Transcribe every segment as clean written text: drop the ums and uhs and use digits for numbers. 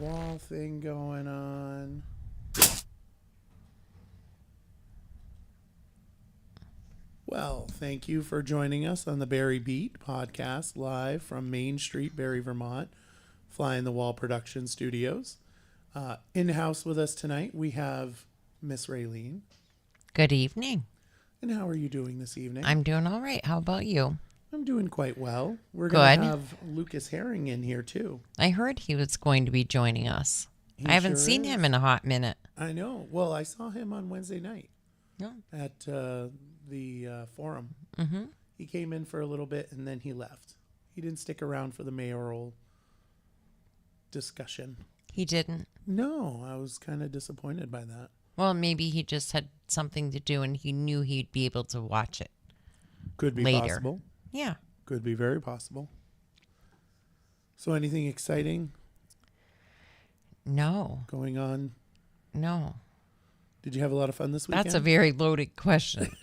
wall thing going on. Well, thank you for joining us on the Barre Beat podcast live from Main Street, Barre, Vermont, Fly in the Wall Production Studios. In-house with us tonight, we have Miss Raylene. Good evening. And how are you doing this evening? I'm doing all right. How about you? I'm doing quite well. We're going Good. to have Lucas Herring in here, too. I heard he was going to be joining us. He I haven't sure seen is. him in a hot minute. I know. Well, I saw him on Wednesday night No. at the forum. Mm-hmm. He came in for a little bit and then he left. He didn't stick around for the mayoral discussion. He didn't. No, I was kind of disappointed by that. Well, maybe he just had something to do and he knew he'd be able to watch it. Could be later. possible. Yeah. Could be very possible. So anything exciting No. going on? No. Did you have a lot of fun this weekend? That's a very loaded question.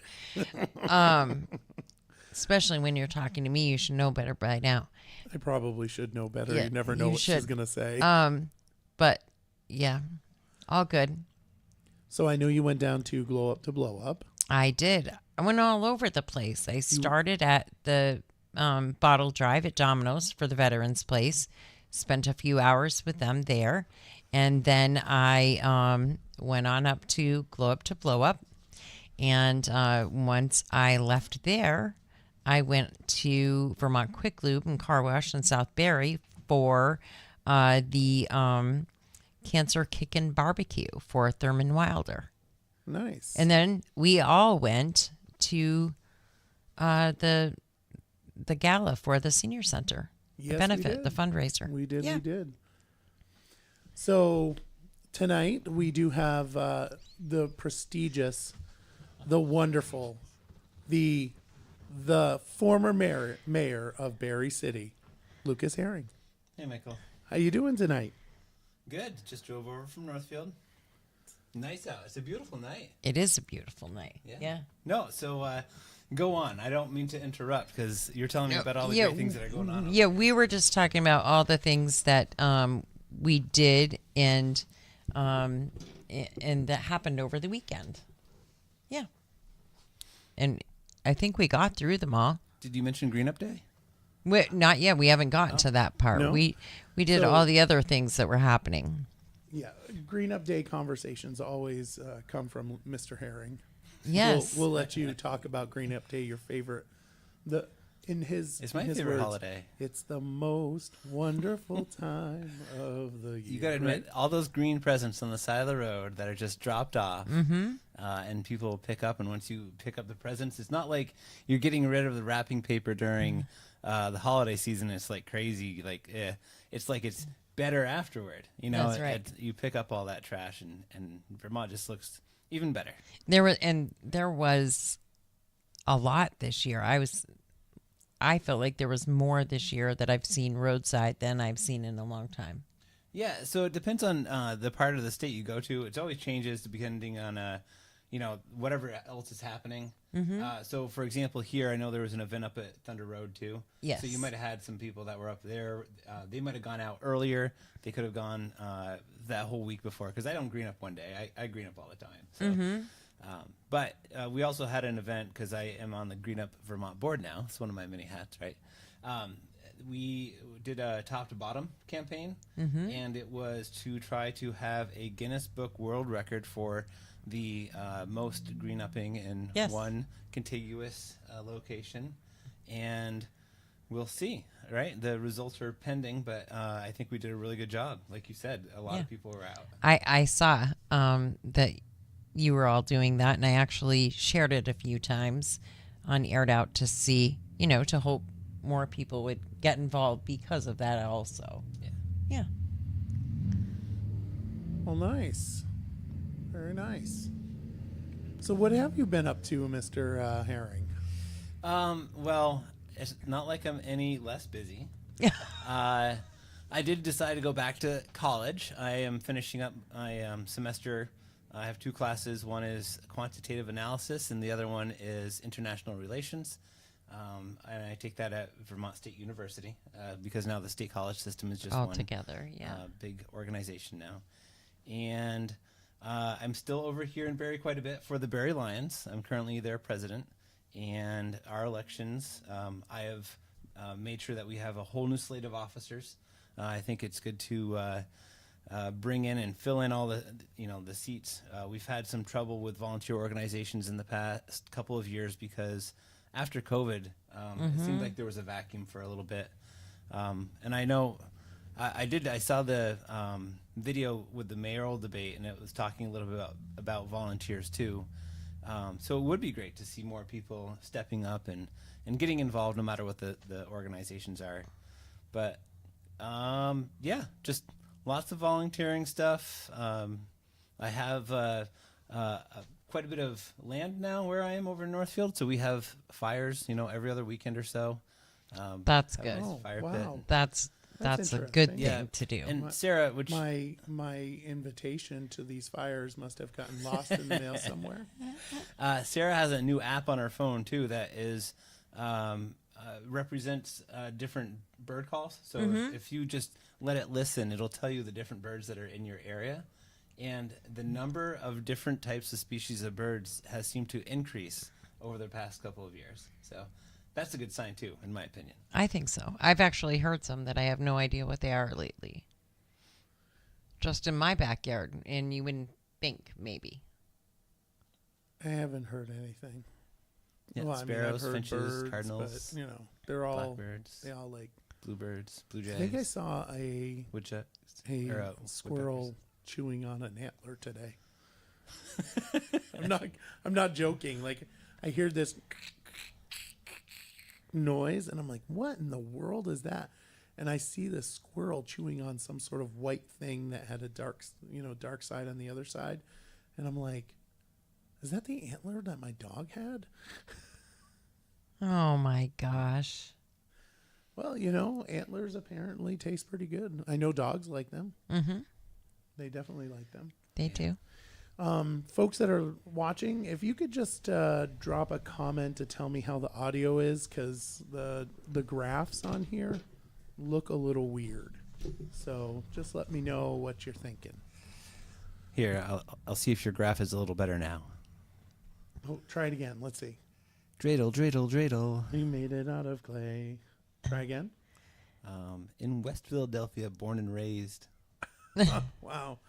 Especially when you're talking to me, you should know better by now. I probably should know better. Yeah, you never know you what should. she's going to say. But yeah, all good. So I know you went down to Glow Up to Blow Up. I did. I went all over the place. I started at the Bottle Drive at Domino's for the Veterans Place. Spent a few hours with them there. And then I went on up to Glow Up to Blow Up. And once I left there, I went to Vermont Quick Lube and Car Wash in South Barre for the Cancer Kickin' Barbecue for Thurman Wilder. Nice. And then we all went to the gala for the senior center, Yes, the benefit, we did. the fundraiser. We did. Yeah. We did. So tonight we do have the prestigious, the wonderful, the former mayor of Barre City, Lucas Herring. Hey, Michael. How you doing tonight? Good. Just drove over from Northfield. Nice out. It's a beautiful night. It is a beautiful night. Yeah. No, so go on. I don't mean to interrupt because you're telling me about all the Yeah, great things that are going on. Yeah, we were just talking about all the things that we did and that happened over the weekend. Yeah. And I think we got through them all. Did you mention Green Up Day? Not yet. We haven't gotten to that part. No? We did So- all the other things that were happening. Yeah, Green Up Day conversations always come from Mr. Herring. Yes. We'll let you talk about Green Up Day, your favorite. It's my in his favorite words, holiday. It's the most wonderful time of the year. You got to admit, all those green presents on the side of the road that are just dropped off, and people will pick up. And once you pick up the presents, it's not like you're getting rid of the wrapping paper during the holiday season. It's like crazy. It's like it's better afterward. You know, That's right. You pick up all that trash, and Vermont just looks even better. There was a lot this year. I felt like there was more this year that I've seen roadside than I've seen in a long time. Yeah, so it depends on the part of the state you go to. It always changes depending on, whatever else is happening. So, for example, here, I know there was an event up at Thunder Road, too. Yes. So you might have had some people that were up there. They might have gone out earlier. They could have gone that whole week before, because I don't green up one day. I green up all the time. So. But we also had an event, because I am on the Green Up Vermont board now. It's one of my many hats, right? We did a top to bottom campaign, and it was to try to have a Guinness Book World Record for the most green upping in one contiguous location. And we'll see, right? The results are pending, but I think we did a really good job. Like you said, a lot of people were out. I saw that you were all doing that, and I actually shared it a few times on Aired Out to see, to hope more people would get involved because of that also. Yeah. Well, nice. Very nice. So what have you been up to, Mr. Herring? Well, it's not like I'm any less busy. I did decide to go back to college. I am finishing up my semester. I have two classes. One is quantitative analysis, and the other one is international relations. and I take that at Vermont State University because now the state college system is just All one together, yeah. big organization now. And I'm still over here in Barre quite a bit for the Barre Lions. I'm currently their president. And our elections, I have made sure that we have a whole new slate of officers. I think it's good to bring in and fill in all the seats. We've had some trouble with volunteer organizations in the past couple of years because after COVID, it seemed like there was a vacuum for a little bit. And I know I saw the video with the mayoral debate, and it was talking a little bit about volunteers too. So it would be great to see more people stepping up and getting involved, no matter what the organizations are. But yeah, just lots of volunteering stuff. I have quite a bit of land now where I am over in Northfield, so we have fires, every other weekend or so. That's have a good. nice fire pit. wow. That's a good thing Yeah. to do. And Sarah, which My invitation to these fires must have gotten lost in the mail somewhere. Sarah has a new app on her phone too that is represents different bird calls. So if you just let it listen, it'll tell you the different birds that are in your area, and the number of different types of species of birds has seemed to increase over the past couple of years. So that's a good sign too, in my opinion. I think so. I've actually heard some that I have no idea what they are lately. Just in my backyard, and you wouldn't think maybe. I haven't heard anything. Yeah, Well, I mean, sparrows, I've heard finches, birds, cardinals, but they're all blackbirds, they all like. bluebirds, blue jays. I think I saw a woodchucks, squirrel chewing on an antler today. I'm not joking. Like, I hear this noise and I'm like, what in the world is that? And I see this squirrel chewing on some sort of white thing that had a dark side on the other side. And I'm like, is that the antler that my dog had? Oh my gosh. Well, antlers apparently taste pretty good. I know dogs like them. Mm-hmm. They definitely like them. They do. Folks that are watching, if you could just drop a comment to tell me how the audio is, because the graphs on here look a little weird. So just let me know what you're thinking. Here, I'll see if your graph is a little better now. Oh, try it again. Let's see. Dreidel, dreidel, dreidel. We made it out of clay. Try again. In West Philadelphia, born and raised. Wow.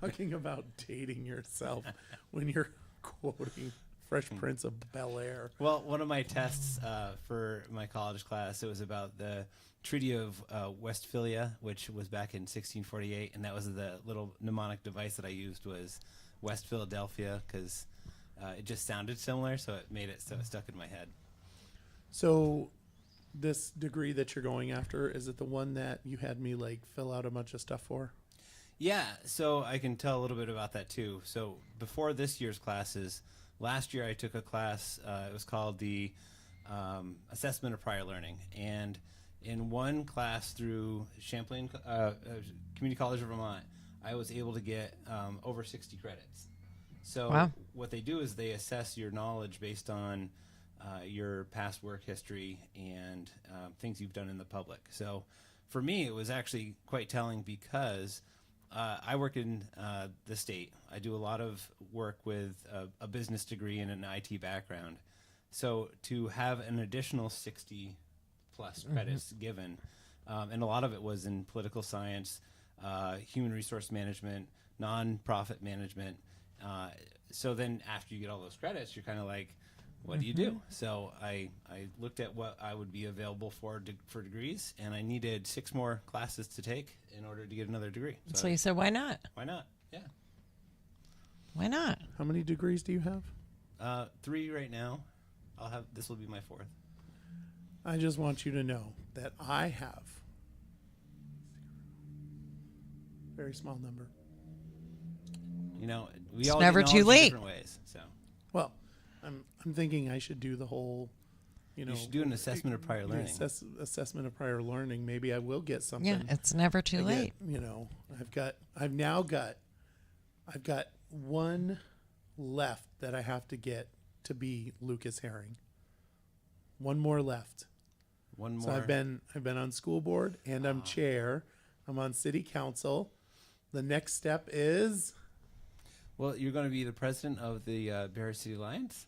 Talking about dating yourself when you're quoting Fresh Prince of Bel-Air. Well, one of my tests for my college class, it was about the Treaty of Westphalia, which was back in 1648, and that was the little mnemonic device that I used was West Philadelphia, because it just sounded similar, so it made it so it stuck in my head. So this degree that you're going after, is it the one that you had me fill out a bunch of stuff for? Yeah, so I can tell a little bit about that too. So before this year's classes, last year I took a class, it was called the Assessment of Prior Learning. And in one class through Champlain Community College of Vermont, I was able to get over 60 credits. So Wow. What they do is they assess your knowledge based on your past work history and things you've done in the public. So for me, it was actually quite telling because I work in the state. I do a lot of work with a business degree and an IT background. So to have an additional 60 plus credits given, and a lot of it was in political science, human resource management, nonprofit management. So then after you get all those credits, you're kind of like, what do you do? So I looked at what I would be available for degrees, and I needed 6 more classes to take in order to get another degree. So you said, why not? Why not? Yeah. Why not? How many degrees do you have? 3 right now. This will be my 4th. I just want you to know that I have a very small number. We It's all never get too knowledge in late. different ways. So Well, I'm thinking I should do the whole, you should do an assessment of prior learning. Assessment of prior learning. Maybe I will get something. Yeah, it's never too late. I've got one left that I have to get to be Lucas Herring. one more left. One So more. I've been on school board and I'm chair. I'm on city council. The next step is Well, you're going to be the president of the Barre City Lions.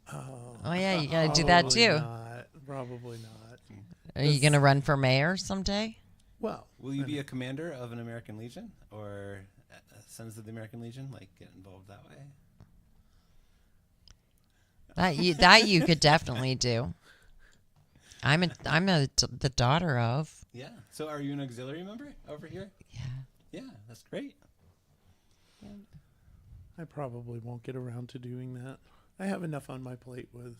Oh yeah, you gotta do that too. Probably not. Are you gonna run for mayor someday? Well, Will you be a commander of an American Legion or Sons of the American Legion? Like get involved that way? That you could definitely do. The daughter of. Yeah. So are you an auxiliary member over here? Yeah. Yeah, that's great. I probably won't get around to doing that. I have enough on my plate with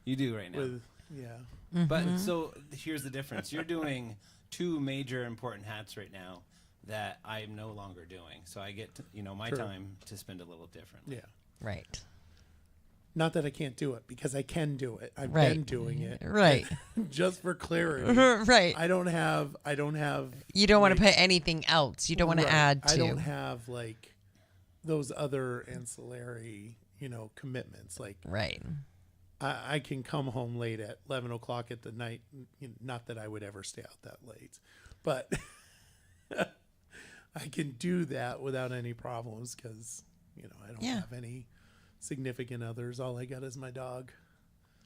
You do right now. yeah. But so here's the difference. You're doing two major important hats right now that I'm no longer doing. So I get to, my True. time to spend a little differently. Yeah. Right. Not that I can't do it because I can do it. I've Right. been doing it. Right. Just for clarity. Right. I don't have You don't want like- to put anything else. You don't want to Right. add to. I don't have like those other ancillary, commitments. Like Right. I can come home late at 11 o'clock at the night. Not that I would ever stay out that late, but I can do that without any problems because, I don't Yeah. have any significant others. All I got is my dog.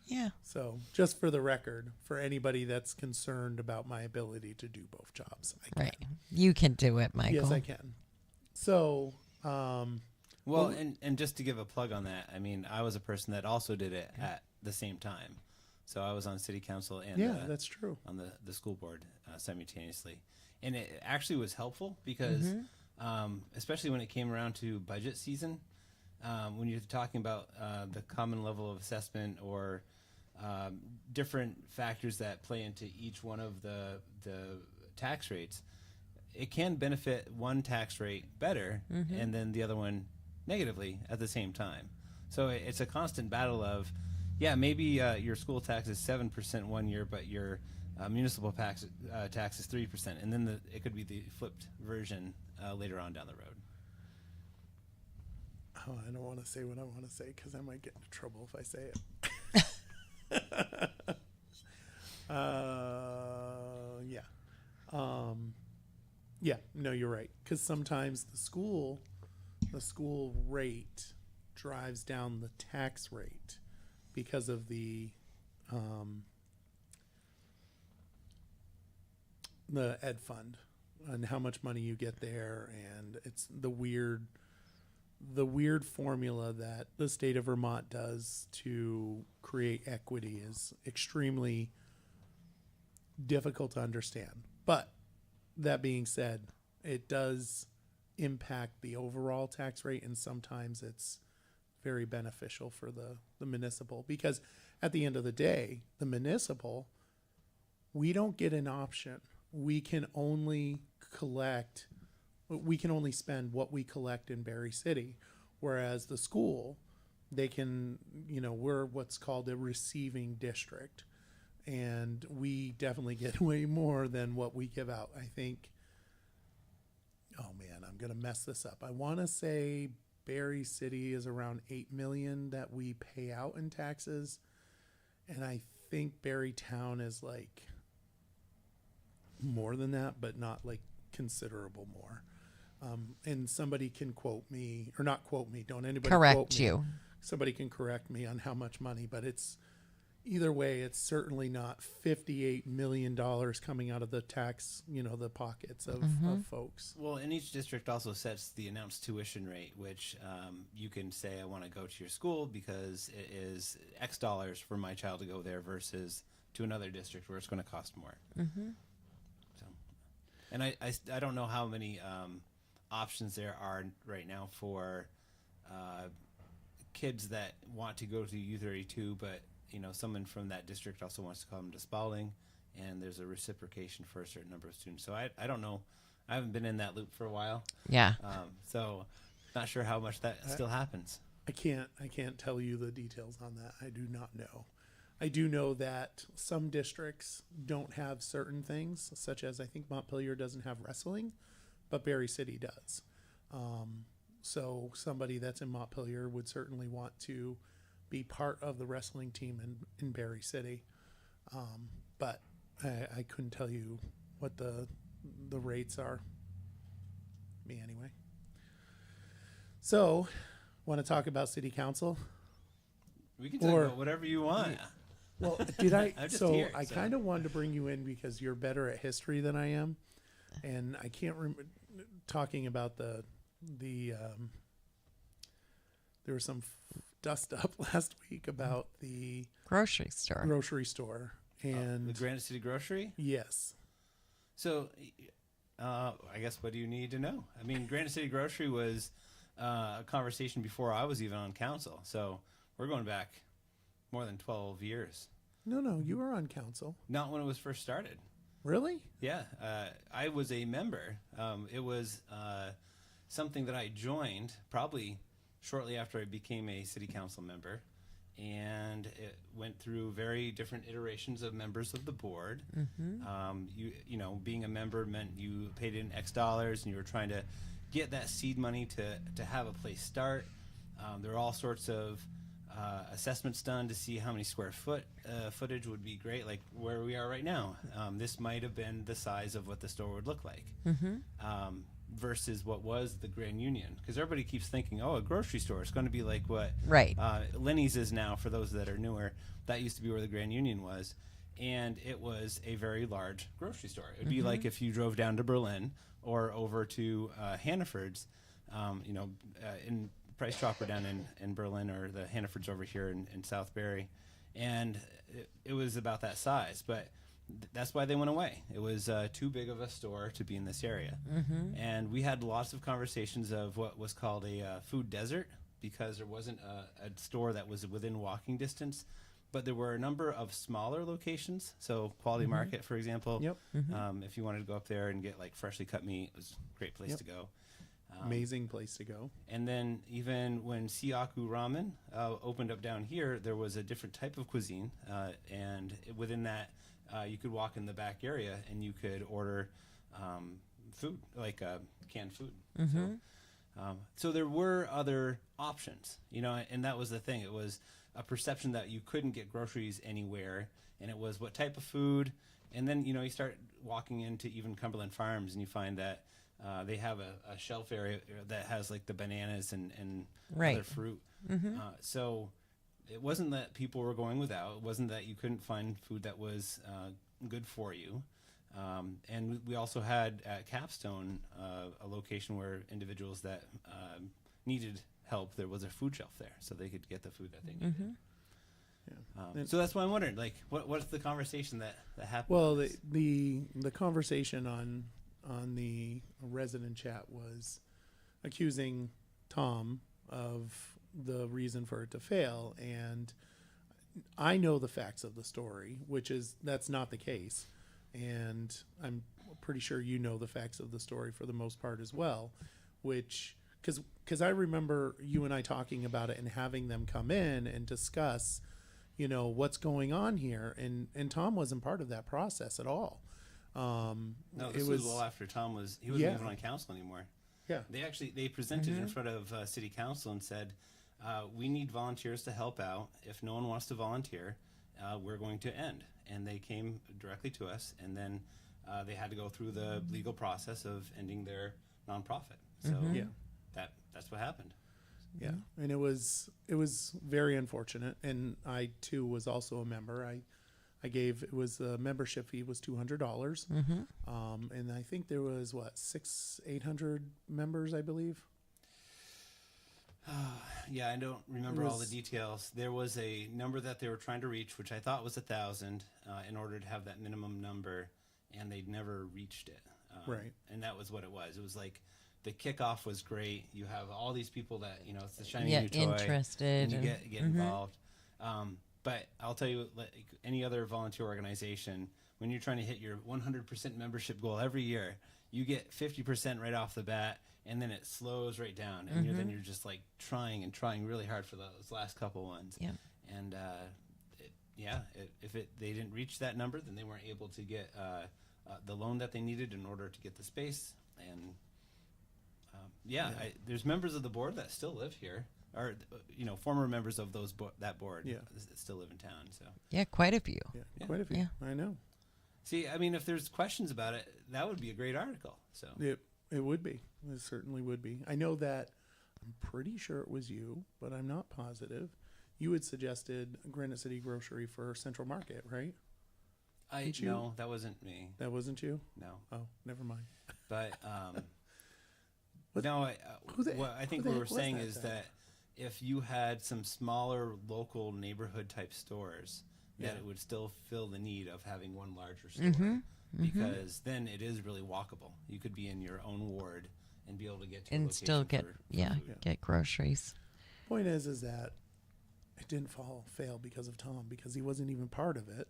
Yeah. So just for the record, for anybody that's concerned about my ability to do both jobs, I can. Right. You can do it, Michael. Yes, I can. So, Well, and just to give a plug on that, I mean, I was a person that also did it at the same time. So I was on city council and yeah, that's true. on the school board simultaneously. And it actually was helpful because, especially when it came around to budget season, when you're talking about the common level of assessment or different factors that play into each one of the tax rates, it can benefit one tax rate better and then the other one negatively at the same time. So it's a constant battle of, maybe your school tax is 7% one year, but your municipal tax is 3%, and then it could be the flipped version later on down the road. Oh, I don't want to say what I want to say because I might get into trouble if I say it. Yeah. Yeah, no, you're right. Because sometimes the school rate drives down the tax rate because of the ed fund and how much money you get there, and it's the weird formula that the state of Vermont does to create equity is extremely difficult to understand. But that being said, it does impact the overall tax rate, and sometimes it's very beneficial for the municipal, because at the end of the day, the municipal, we don't get an option. We can only spend what we collect in Barre City, whereas the school, they can, we're what's called a receiving district, and we definitely get way more than what we give out. I think, oh man, I'm going to mess this up. I want to say Barre City is around 8 million that we pay out in taxes, and I think Barre Town is like more than that, but not like considerable more. And somebody can quote me, or not quote me, don't anybody Correct quote me. you. Somebody can correct me on how much money, but it's either way, it's certainly not $58 million coming out of the tax, the pockets of folks. Well, and each district also sets the announced tuition rate, which you can say, I want to go to your school because it is X dollars for my child to go there versus to another district where it's going to cost more. So, and I don't know how many options there are right now for kids that want to go to U32, but someone from that district also wants to come to Spalding, and there's a reciprocation for a certain number of students. So I don't know. I haven't been in that loop for a while. Yeah. So not sure how much that still happens. I can't tell you the details on that. I do not know. I do know that some districts don't have certain things, such as I think Montpelier doesn't have wrestling, but Barre City does. So somebody that's in Montpelier would certainly want to be part of the wrestling team in Barre City. But I couldn't tell you what the rates are. Me anyway. So, want to talk about city council? We can talk about whatever you want. Well, did I? I'm just so here, I so. kind of wanted to bring you in because you're better at history than I am, and I can't remember talking about the there was some dust up last week about the Grocery store. And The Granite City Grocery? yes, So, I guess what do you need to know? I mean, Granite City Grocery was a conversation before I was even on council. So we're going back more than 12 years. no, you were on council, Not when it was first started. really? Yeah, I was a member. It was something that I joined probably shortly after I became a city council member. And it went through very different iterations of members of the board. You know, being a member meant you paid in X dollars, and you were trying to get that seed money to have a place start. There were all sorts of assessments done to see how many square footage would be great, like where we are right now. This might have been the size of what the store would look like. Versus what was the Grand Union, because everybody keeps thinking, oh, a grocery store is going to be like what Right. Lenny's is now. For those that are newer, that used to be where the Grand Union was, and it was a very large grocery store. It would be like if you drove down to Berlin or over to Hannaford's, in Price Chopper down in Berlin, or the Hannaford's over here in South Barre, and it was about that size, but that's why they went away. It was too big of a store to be in this area. And we had lots of conversations of what was called a food desert, because there wasn't a store that was within walking distance, but there were a number of smaller locations. So Quality Market, for example. Yep. If you wanted to go up there and get like freshly cut meat, it was a great place to go. Amazing place to go. And then even when Siaku Ramen opened up down here, there was a different type of cuisine, and within that, you could walk in the back area and you could order food, like canned food. So there were other options, you know, and that was the thing. It was a perception that you couldn't get groceries anywhere, and it was what type of food. And then, you know, you start walking into even Cumberland Farms, and you find that they have a shelf area that has like the bananas and Right. other fruit. So it wasn't that people were going without. It wasn't that you couldn't find food that was good for you. And we also had at Capstone a location where individuals that needed help, there was a food shelf there, so they could get the food that they needed. So that's why I'm wondering, like, what's the conversation that happened? Well, the conversation on the resident chat was accusing Tom of the reason for it to fail, and I know the facts of the story, which is that's not the case, and I'm pretty sure you know the facts of the story for the most part as well, which because I remember you and I talking about it and having them come in and discuss, you know, what's going on here, and Tom wasn't part of that process at all. No, this was well after Tom wasn't even on council anymore. Yeah. They presented in front of city council and said, we need volunteers to help out. If no one wants to volunteer, we're going to end. And they came directly to us, and then they had to go through the legal process of ending their nonprofit. So that's what happened. Yeah, and it was very unfortunate, and I too was also a member. I gave, it was the membership fee was $200, and I think there was 800 members, I believe. Yeah, I don't remember all the details. There was a number that they were trying to reach, which I thought was 1,000, in order to have that minimum number, and they'd never reached it. Right. And that was what it was. It was like the kickoff was great. You have all these people that, you know, it's the shiny new toy. Interested. And you get involved. But I'll tell you, like any other volunteer organization, when you're trying to hit your 100% membership goal every year, you get 50% right off the bat, and then it slows right down, and then you're just like trying really hard for those last couple ones. Yeah. And if they didn't reach that number, then they weren't able to get the loan that they needed in order to get the space. And there's members of the board that still live here. or former members of that board Yeah. still live in town. So Yeah, quite a few. Yeah, quite a few. Yeah. I know. see, I mean, if there's questions about it, that would be a great article. So It would be. It certainly would be. I know that I'm pretty sure it was you, but I'm not positive. You had suggested Granite City Grocery for Central Market, right? Didn't you? No, that wasn't me. That wasn't you? No, Oh, never mind. but What- no, who the- what I think who the what we're heck was saying that is then? that if you had some smaller local neighborhood type stores, that Yeah. it would still fill the need of having one larger store, Mm-hmm. because then it is really walkable. You could be in your own ward and be able to get to a And location still get for yeah, food. get groceries. Point is that it didn't fail because of Tom, because he wasn't even part of it,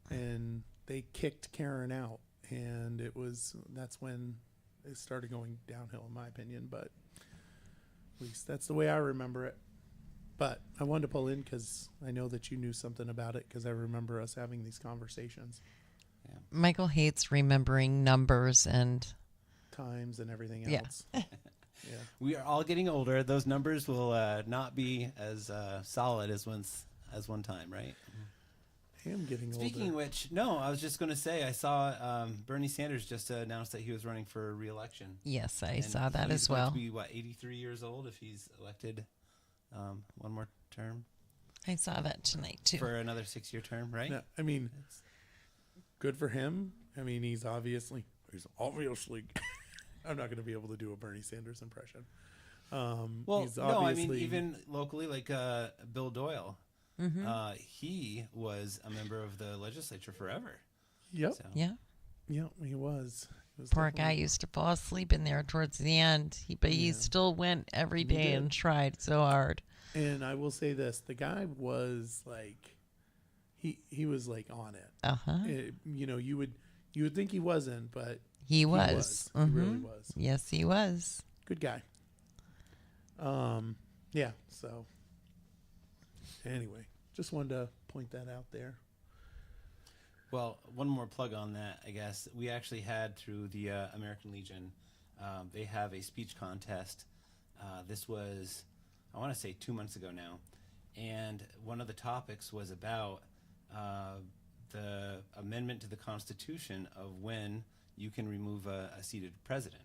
and they kicked Karen out, and that's when it started going downhill, in my opinion. But at least that's the way I remember it. But I wanted to pull in because I know that you knew something about it, because I remember us having these conversations, Michael hates remembering numbers and times and everything Yeah. else. Yeah. We are all getting older. Those numbers will not be as solid as one time, right? I am getting Speaking of older. which, no, I was just going to say I saw Bernie Sanders just announced that he was running for re-election. yes, I And saw that he's as going well. to be 83 years old if he's elected one more term I saw that tonight too. for another 6-year term, right? No, I mean, good for him. I mean, he's obviously. I'm not going to be able to do a Bernie Sanders impression. Well, he's no, I mean obviously- even locally, like Bill Doyle, Mm-hmm. he was a member of the legislature forever. Yep. So. Yeah, Yep, he was. He was poor guy definitely- used to fall asleep in there towards the end. But he Yeah. still went every He day did. and tried so hard. And I will say this: the guy was like, he was like on it. Uh huh. You would think he wasn't, but He he was. was. He Mhm. really was. Yes, he was. Good guy. Yeah. So anyway, just wanted to point that out there. Well, one more plug on that, I guess. We actually had through the American Legion, they have a speech contest. This was, I want to say 2 months ago now. And one of the topics was about the amendment to the Constitution of when you can remove a seated president.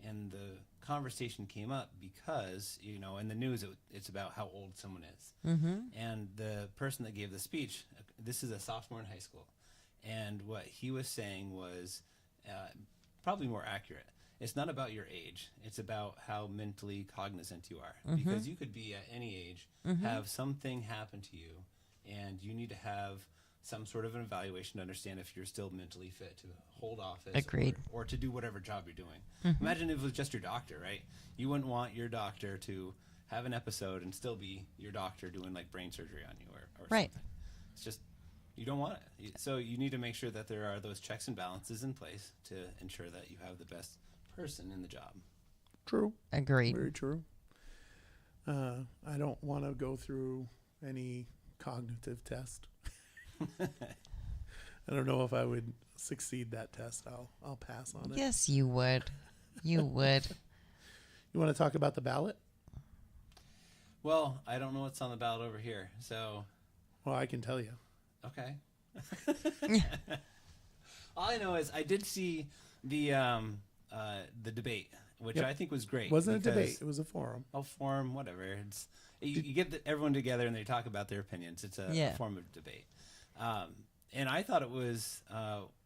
And the conversation came up because, in the news, it's about how old someone is. Mm-hmm. And the person that gave the speech, this is a sophomore in high school, and what he was saying was probably more accurate. It's not about your age. It's about how mentally cognizant you are. Mm-hmm. Because you could be at any age, have something happen to you, and you need to have some sort of an evaluation to understand if you're still mentally fit to hold office. Agreed. Or to do whatever job you're doing. Imagine if it was just your doctor, right? You wouldn't want your doctor to have an episode and still be your doctor doing like brain surgery on you or Right. something. It's just, you don't want it. So you need to make sure that there are those checks and balances in place to ensure that you have the best person in the job. True. Agreed. Very true. I don't want to go through any cognitive test. I don't know if I would succeed that test. I'll pass on it. Yes, you would. You would. You want to talk about the ballot? Well, I don't know what's on the ballot over here. So, Well, I can tell you. okay. All I know is I did see the debate, which Yep. I think was great. Wasn't a because- debate. It was a forum. Oh, forum, whatever. It's you get everyone together and they talk about their opinions. It's a Yeah. form of debate, and I thought it was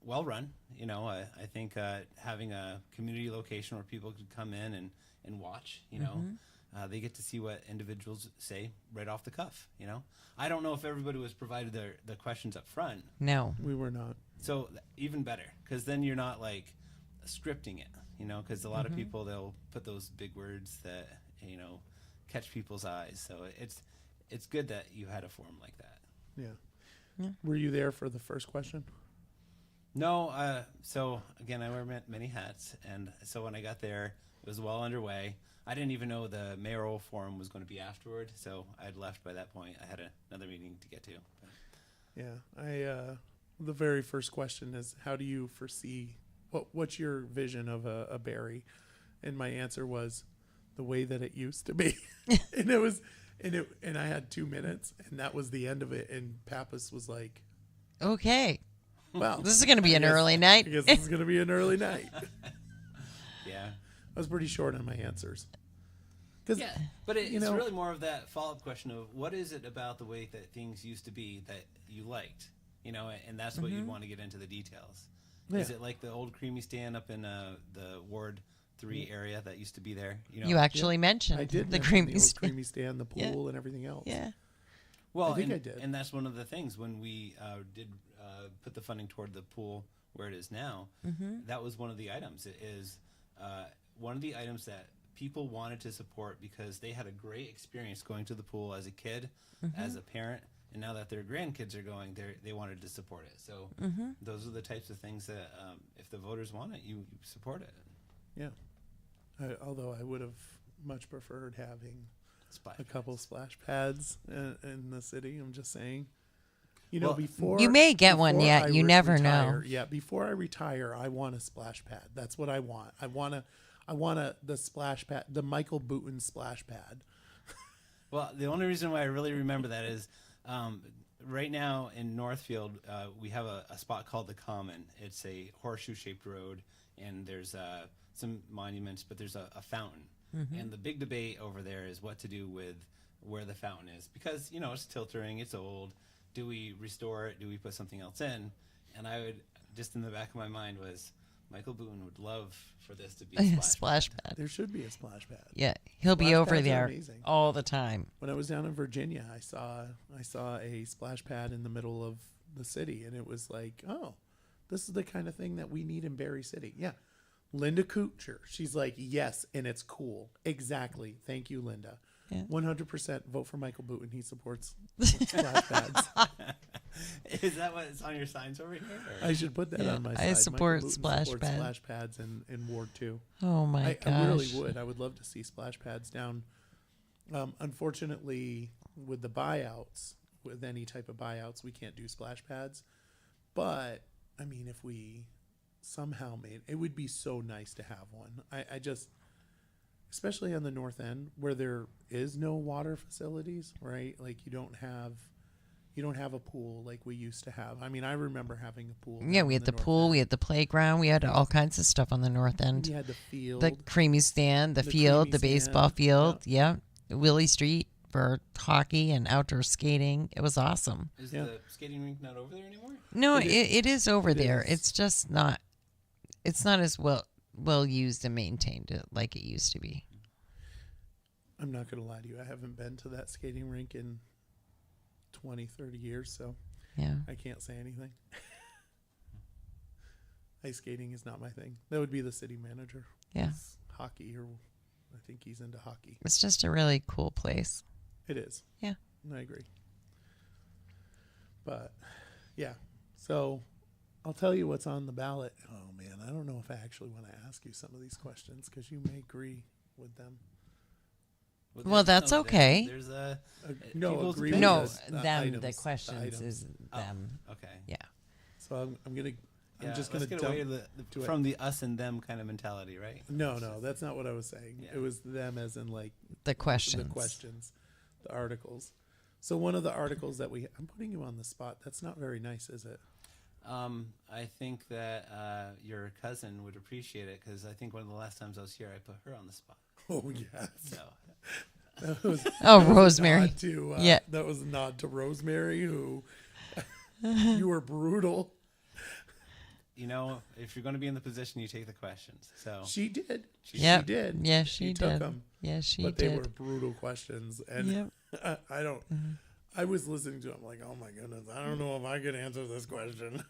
well run. I think having a community location where people could come in and watch. They get to see what individuals say right off the cuff. I don't know if everybody was provided the questions up front, No. We were not. so even better, because then you're not like scripting it. Because a lot of people, they'll put those big words that catch people's eyes. So it's good that you had a forum like that. Yeah. Yeah. Were you there for the first question? No, so again, I wear many hats, and so when I got there, it was well underway. I didn't even know the mayoral forum was going to be afterward, so I'd left by that point. I had another meeting to get to. But. Yeah. The very first question is, how do you foresee what's your vision of a Barre? And my answer was the way that it used to be. and I had 2 minutes, and that was the end of it. And Pappas was like, Okay. well, This is going to be I an guess- early night. I guess this is going to be an early night. Yeah. I was pretty short on my answers. Cause, Yeah, but it's you know- really more of that follow-up question of what is it about the way that things used to be that you liked, and that's what you'd want to get into the details. Is Yeah. it like the old creamy stand up in the Ward 3 area that used to be there? You actually mentioned I did the mention creamy the old stand. creamy stand, the pool, and everything else. Yeah. Well, I think and, I did. and that's one of the things when we did put the funding toward the pool where it is now. That was one of the items. It is one of the items that people wanted to support because they had a great experience going to the pool as a kid, as a parent, and now that their grandkids are going, they wanted to support it. So those are the types of things that if the voters want it, you support it. Yeah. Although I would have much preferred having Splash a couple pads. splash pads in the city. I'm just saying. Well, Before You may get one before yet. I You never know. retire- Yeah, before I retire, I want a splash pad. That's what I want. I want the splash pad, the Michael Booten splash pad. Well, the only reason why I really remember that is right now in Northfield, we have a spot called the Common. It's a horseshoe-shaped road, and there's some monuments, but there's a fountain. And the big debate over there is what to do with where the fountain is. Because, it's tilting, it's old. Do we restore it? Do we put something else in? And I would, just in the back of my mind was, Michael Boone would love for this to be a splash. Splash pad. There should be a splash pad. Yeah. He'll be Splash over pads are there amazing. all the time. When I was down in Virginia, I saw a splash pad in the middle of the city, and it was like, oh, this is the kind of thing that we need in Barre City. Yeah. Linda Kuchar, she's like, yes, and it's cool. Exactly. Thank you, Linda. Yeah. 100% vote for Michael Booten. He supports splash pads. Is that what's on your signs over here? Or? I should put that Yeah, on my I side. Michael support Booten splash supports pad. splash pads in Ward 2. Oh my gosh. I really would. I would love to see splash pads down. Unfortunately, with the buyouts, with any type of buyouts, we can't do splash pads. But I mean, if we somehow made it, would be so nice to have one. I just, especially on the north end where there is no water facilities, right? Like you don't have a pool like we used to have. I mean, I remember having a pool. Yeah, down we in had the north pool, end. we had the playground, we had all kinds of stuff on the north end. We had the field. The creamy stand, the The field, creamy the baseball stand, field. Yeah. Willie Street for hockey and outdoor skating. It was awesome. Is Yeah. the skating rink not over there anymore? No, It it is over It there. is. It's just not. It's not as well used and maintained like it used to be. I'm not going to lie to you. I haven't been to that skating rink in 20, 30 years, so Yeah. I can't say anything. Ice skating is not my thing. That would be the city manager. Yeah. It's hockey, or I think he's into hockey. It's just a really cool place. It is. Yeah. I agree. But, yeah. So, I'll tell you what's on the ballot. Oh, man. I don't know if I actually want to ask you some of these questions because you may agree with them. Well, that's no, okay. There's a No, people's agree opinion. No, with the them. items, The questions items. is them. okay. Yeah. So, I'm going to. I'm Yeah, just going let's to get away dump to it. from the us and them kind of mentality, right? No, that's not what I was saying. Yeah. It was them as in like The questions. the questions, the articles. So one of the articles that I'm putting you on the spot. That's not very nice, is it? I think that your cousin would appreciate it because I think one of the last times I was here, I put her on the spot. Oh yes. So That was, Oh, that was a Rosemary. nod to, Yeah. That was a nod to Rosemary, who you were brutal. if you're going to be in the position, you take the questions. So She did. She Yep. did. Yes, she took did. them, Yes, she but did. they were brutal questions, and Yep. I don't. I was listening to it. I'm like, oh my goodness, I don't know if I could answer this question.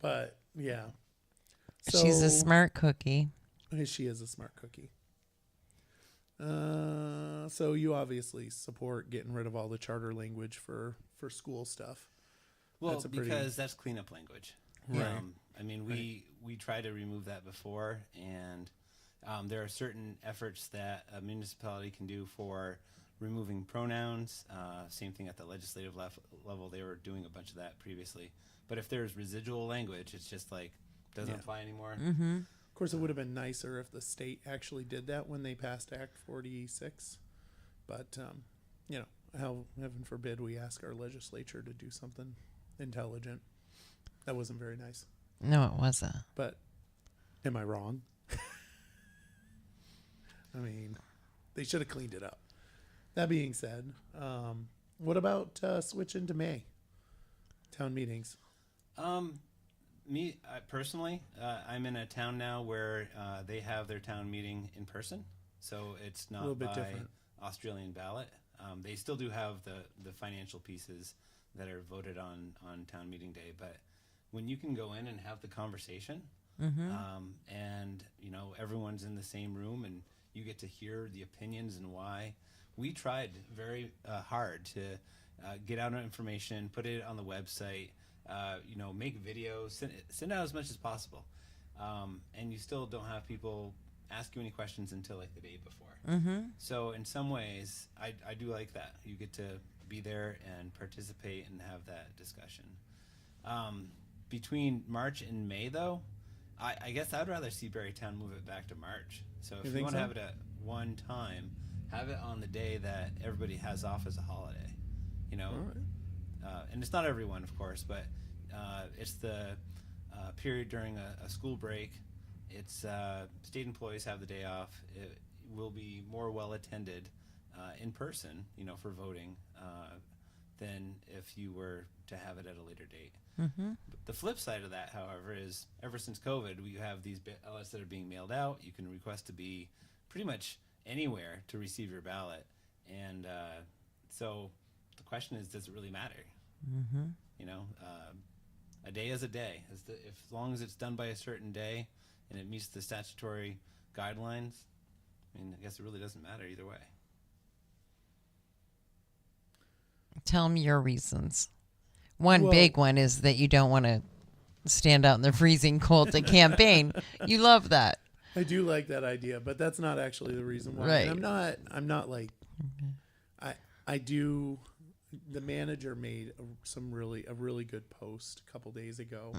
But yeah, She's a smart cookie. She is a smart cookie. So you obviously support getting rid of all the charter language for school stuff. well, That's a pretty- because that's cleanup language. Right. I mean, we try to remove that before, and there are certain efforts that a municipality can do for removing pronouns. Same thing at the legislative level. They were doing a bunch of that previously. But if there's residual language, it's just like doesn't Yeah. apply anymore. Mm-hmm. course, it would have been nicer if the state actually did that when they passed Act 46. But, heaven forbid we ask our legislature to do something intelligent. That wasn't very nice. No, it wasn't. But am I wrong? I mean, they should have cleaned it up. That being said, what about switching to May? Town meetings. Personally, I'm in a town now where they have their town meeting in person, so it's A not little bit by different. Australian ballot. They still do have the financial pieces that are voted on town meeting day, but when you can go in and have the conversation, and everyone's in the same room and you get to hear the opinions and why. We tried very hard to get out information, put it on the website, make videos, send out as much as possible, and you still don't have people ask you any questions until like the day before. So in some ways, I do like that. You get to be there and participate and have that discussion. Between March and May, though, I guess I'd rather see Barrytown move it back to March. So if you want to have it at one time, have it on the day that everybody has off as a holiday. All right. And it's not everyone, of course, but it's the period during a school break. It's state employees have the day off. It will be more well attended in person, for voting than if you were to have it at a later date. The flip side of that, however, is ever since COVID, we have these ballots that are being mailed out. You can request to be pretty much anywhere to receive your ballot. And so the question is, does it really matter? A day is a day. As long as it's done by a certain day and it meets the statutory guidelines, I guess it really doesn't matter either way. Tell me your reasons. One big one is that you don't want to stand out in the freezing cold to campaign. You love that. I do like that idea, but that's not actually the reason why. Right. And I'm not like, I do. The manager made a really good post a couple days ago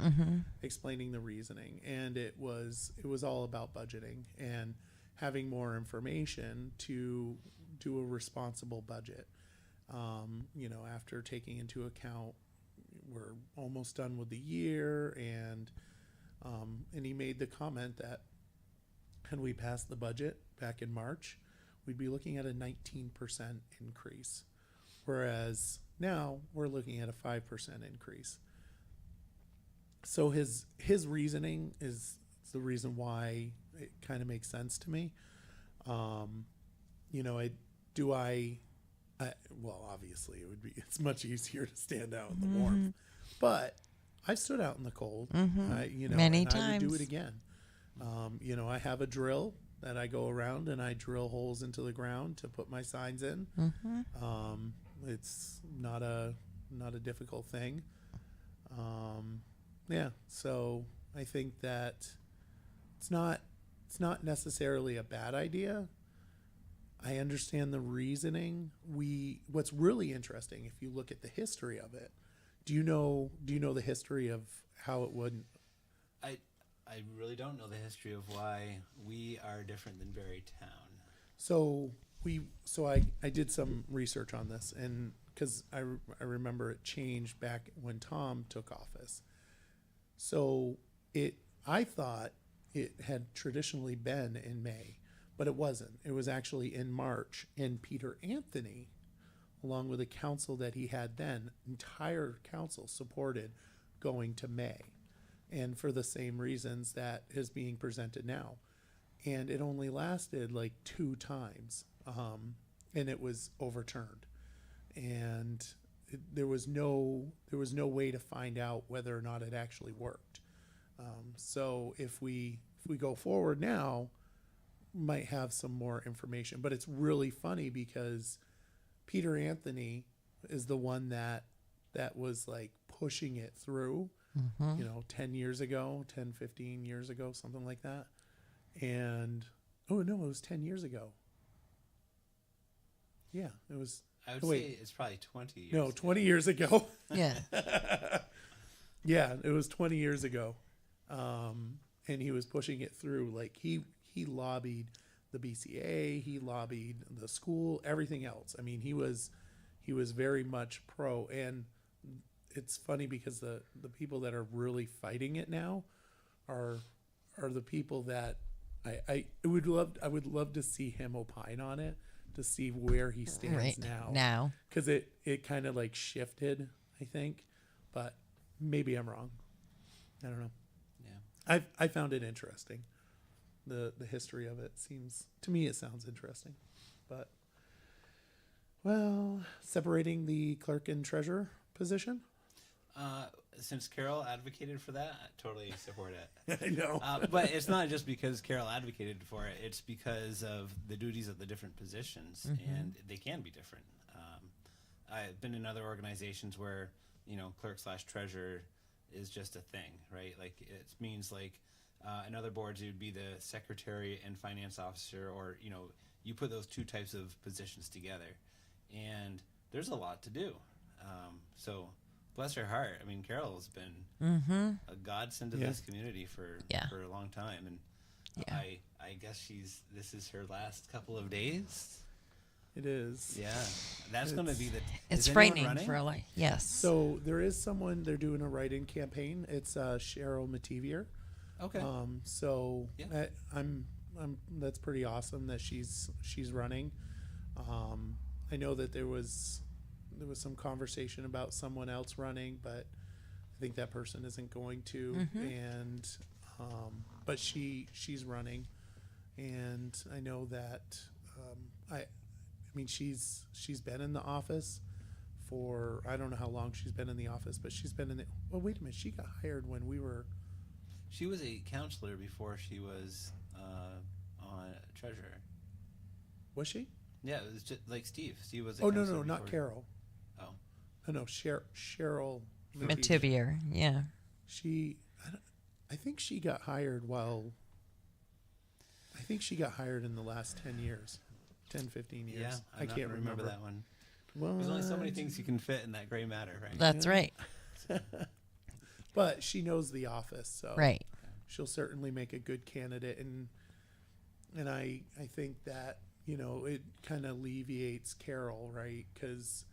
explaining the reasoning, and it was all about budgeting and having more information to do a responsible budget. After taking into account we're almost done with the year, and he made the comment that had we passed the budget back in March, we'd be looking at a 19% increase, whereas now we're looking at a 5% increase. So his reasoning is the reason why it kind of makes sense to me. Obviously it's much easier to stand out in the warmth, but I've stood out in the cold, Many times. I would do it again. I have a drill that I go around and I drill holes into the ground to put my signs in. It's not a difficult thing. So I think that it's not necessarily a bad idea. I understand the reasoning. What's really interesting, if you look at the history of it, do you know the history of how it wouldn't? I really don't know the history of why we are different than Barrytown. So I did some research on this, and because I remember it changed back when Tom took office. So I thought it had traditionally been in May, but it wasn't. It was actually in March, and Peter Anthony, along with the council that he had then, entire council supported going to May, and for the same reasons that is being presented now. And it only lasted like 2 times, and it was overturned. And there was no way to find out whether or not it actually worked. So if we go forward now, might have some more information. But it's really funny because Peter Anthony is the one that was like pushing it through, 10 years ago, 10, 15 years ago, something like that. And, it was 10 years ago. Yeah, it was. I would say it's probably 20 years. No, 20 years ago. Yeah. Yeah, it was 20 years ago. and he was pushing it through. Like he lobbied the BCA, he lobbied the school, everything else. I mean, he was very much pro. And it's funny because the people that are really fighting it now are the people that I would love to see him opine on it, to see where he stands Right now. Because it kind of like shifted, I think, but maybe I'm wrong. I don't know. Yeah. I found it interesting. The history of it seems, to me, it sounds interesting. But, well, separating the clerk and treasurer position. Since Carol advocated for that, I totally support it. I know. But it's not just because Carol advocated for it. It's because of the duties of the different positions, and they can be different. I've been in other organizations where, clerk/treasurer is just a thing, right? Like it means like in other boards it would be the secretary and finance officer, or you put those two types of positions together, and there's a lot to do. So bless her heart. I mean, Carol's been a godsend to this community for a long time, and I guess this is her last couple of days. It is. Yeah, that's going to be the. It's is anyone frightening running? for a lot. Yes. So there is someone, they're doing a write-in campaign. It's Cheryl Mativier. Okay. So Yeah. I'm that's pretty awesome that she's running. I know that there was some conversation about someone else running, but I think that person isn't going to. And but she's running, and I know that I mean she's been in the office for, I don't know how long she's been in the office, but she's been in the. Well, wait a minute, she got hired when we were. She was a counselor before she was on treasurer. Was she? Yeah, it was just like Steve. Steve was. A Oh no, counselor not before. Carol. Oh, No, Cheryl Mativier. Yeah. I think she got hired I think she got hired in the last 10 years, 10, 15 years. yeah. I can't remember that one. Well, There's only so many things you can fit in that gray matter, right? That's right. But she knows the office, so Right. she'll certainly make a good candidate, and I think that it kind of alleviates Carol, right? Because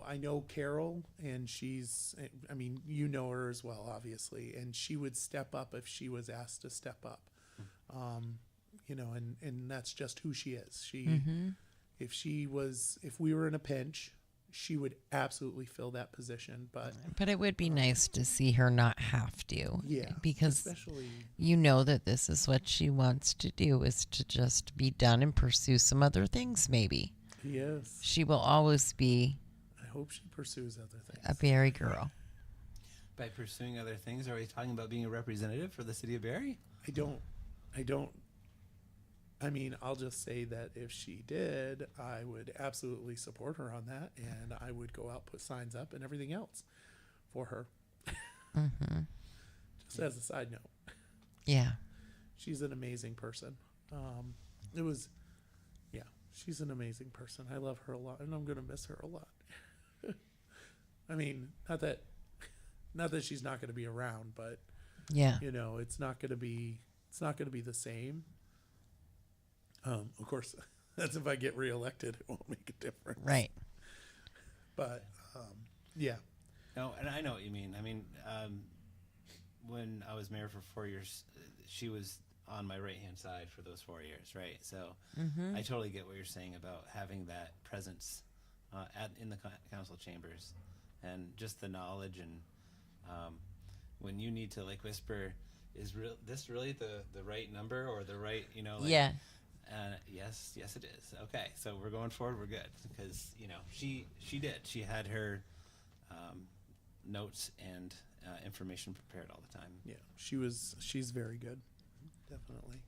I know Carol, and I mean, you know her as well, obviously, and she would step up if she was asked to step up. And that's just who she is. If we were in a pinch, she would absolutely fill that position. But it would be nice to see her not have to. yeah, Because especially that this is what she wants to do, is to just be done and pursue some other things maybe. yes, She will always be I hope she pursues other things. a Barre girl. By pursuing other things, are we talking about being a representative for the city of Barre? I don't. I mean, I'll just say that if she did, I would absolutely support her on that, and I would go out, put signs up, and everything else for her. Just as a side note, Yeah. she's an amazing person. She's an amazing person. I love her a lot, and I'm gonna miss her a lot. I mean, not that she's not gonna be around, but Yeah. it's not gonna be the same. Of course, that's if I get reelected, it won't make a difference. Right. But yeah, No, and I know what you mean. I mean, when I was mayor for 4 years, she was on my right-hand side for those 4 years, right? So I totally get what you're saying about having that presence in the council chambers, and just the knowledge, and when you need to like whisper, is this really the right number, or the right, Yeah. Yes, it is. Okay, so we're going forward. We're good, because she did. She had her notes and information prepared all the time. yeah, she's very good, definitely.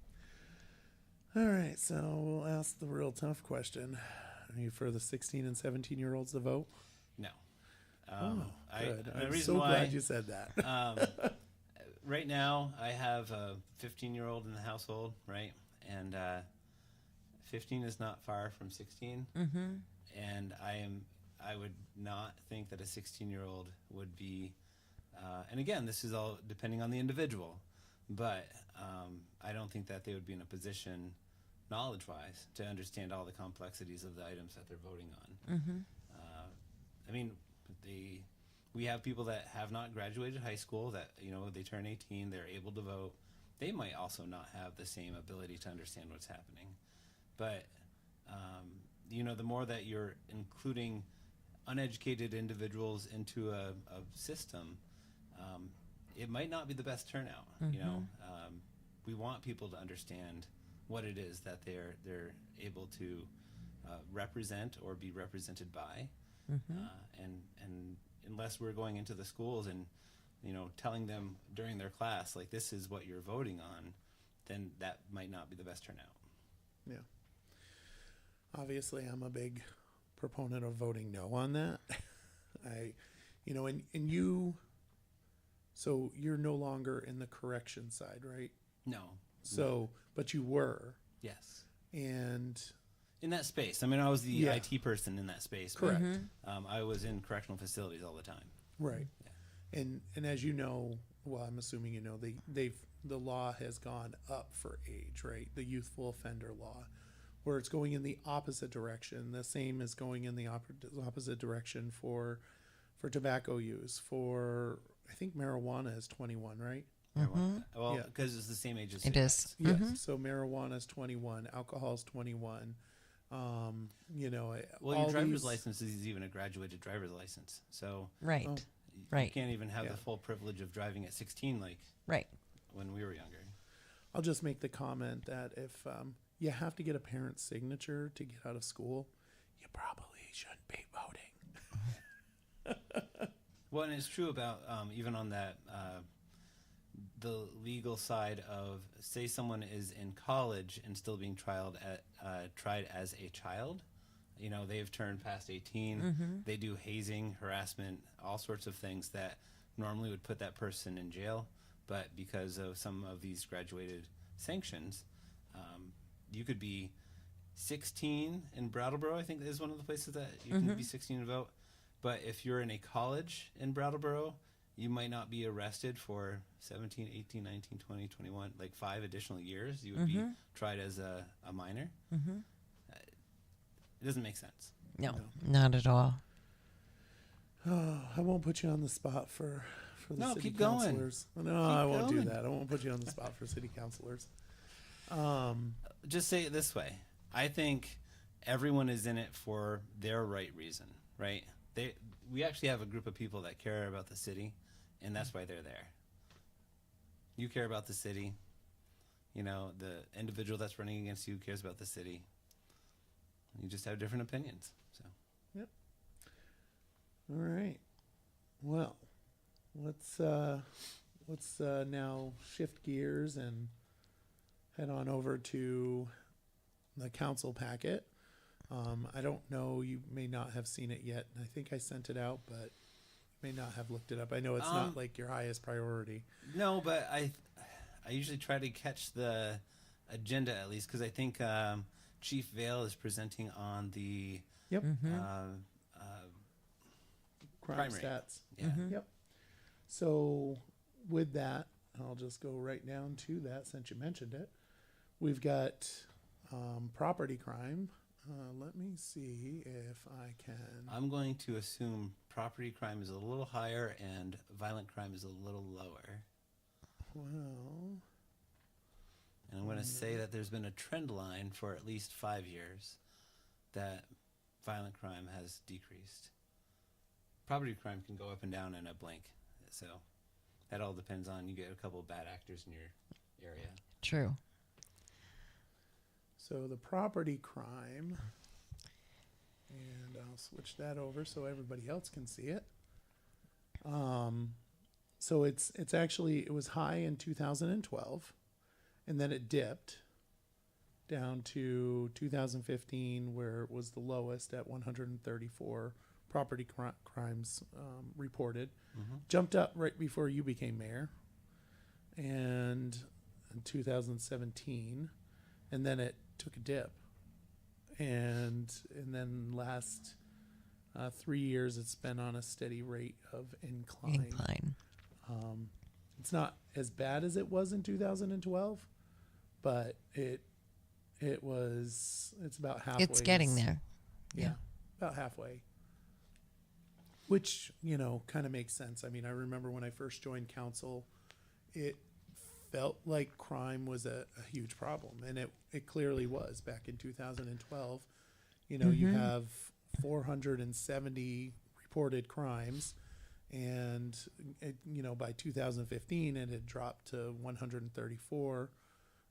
All right, so we'll ask the real tough question: are you for the 16 and 17-year-olds to vote? No. Good. The I'm reason so why, glad you said that. right now, I have a 15-year-old in the household, right? And 15 is not far from 16. And I would not think that a 16-year-old would be, and again, this is all depending on the individual, but I don't think that they would be in a position, knowledge-wise, to understand all the complexities of the items that they're voting on. I mean, we have people that have not graduated high school that, they turn 18, they're able to vote. They might also not have the same ability to understand what's happening. But, the more that you're including uneducated individuals into a system, it might not be the best turnout. We want people to understand what it is that they're able to represent or be represented by. And unless we're going into the schools and telling them during their class, like, this is what you're voting on, then that might not be the best turnout. Yeah. Obviously, I'm a big proponent of voting no on that. So you're no longer in the correction side, right? No. So, but you were. Yes. And in that space. I mean, I was the Yeah. IT person in that space. correct. I was in correctional facilities all the time. Right. And as you know, well, I'm assuming the law has gone up for age, right? The youthful offender law, where it's going in the opposite direction. The same is going in the opposite direction for tobacco use. For, I think marijuana is 21, right? Well, Yeah. because it's the same age as It is. Yes. So marijuana is 21, alcohol is 21. Well, all your driver's these- license is even a graduated driver's license. So Right. Oh. you Right. can't even have Yeah. the full privilege of driving at 16 like Right. when we were younger. I'll just make the comment that if you have to get a parent's signature to get out of school, you probably shouldn't be voting. Well, and it's true about even on that the legal side of, say someone is in college and still being tried as a child. They've turned past 18. They do hazing, harassment, all sorts of things that normally would put that person in jail. But because of some of these graduated sanctions, you could be 16 in Brattleboro, I think is one of the places that you can be 16 and vote. But if you're in a college in Brattleboro, you might not be arrested for 17, 18, 19, 20, 21, like 5 additional years. You would be tried as a minor. It doesn't make sense. No, not at all. I won't put you on the spot for the No, city keep going. councilors. No, Keep I won't going. do that. I won't put you on the spot for city councilors. Just say it this way. I think everyone is in it for their right reason, right? We actually have a group of people that care about the city, and that's why they're there. You care about the city. The individual that's running against you cares about the city. You just have different opinions. So All right. Well, let's now shift gears and head on over to the council packet. I don't know, you may not have seen it yet. I think I sent it out, but may not have looked it up. I know it's not like your highest priority. no, but I usually try to catch the agenda at least, because I think Chief Vale is presenting on the Yep. crime Crime rate. stats. Yeah. Yep. So with that, I'll just go right down to that since you mentioned it. We've got property crime. Let me see if I can. I'm going to assume property crime is a little higher and violent crime is a little lower. Well, And I'm going to say that there's been a trend line for at least 5 years that violent crime has decreased. Property crime can go up and down in a blink. So that all depends on, you get a couple of bad actors in your area. True. so the property crime, and I'll switch that over so everybody else can see it. So it's actually, it was high in 2012, and then it dipped down to 2015, where it was the lowest at 134 property crimes reported. Jumped up right before you became mayor, and in 2017, and then it took a dip, and then last 3 years it's been on a steady rate of incline. It's not as bad as it was in 2012, but it's about halfway. It's getting there. Yeah, about halfway. Which, kind of makes sense. I mean, I remember when I first joined council, it felt like crime was a huge problem, and it clearly was back in 2012. You have 470 reported crimes, and by 2015 it had dropped to 134,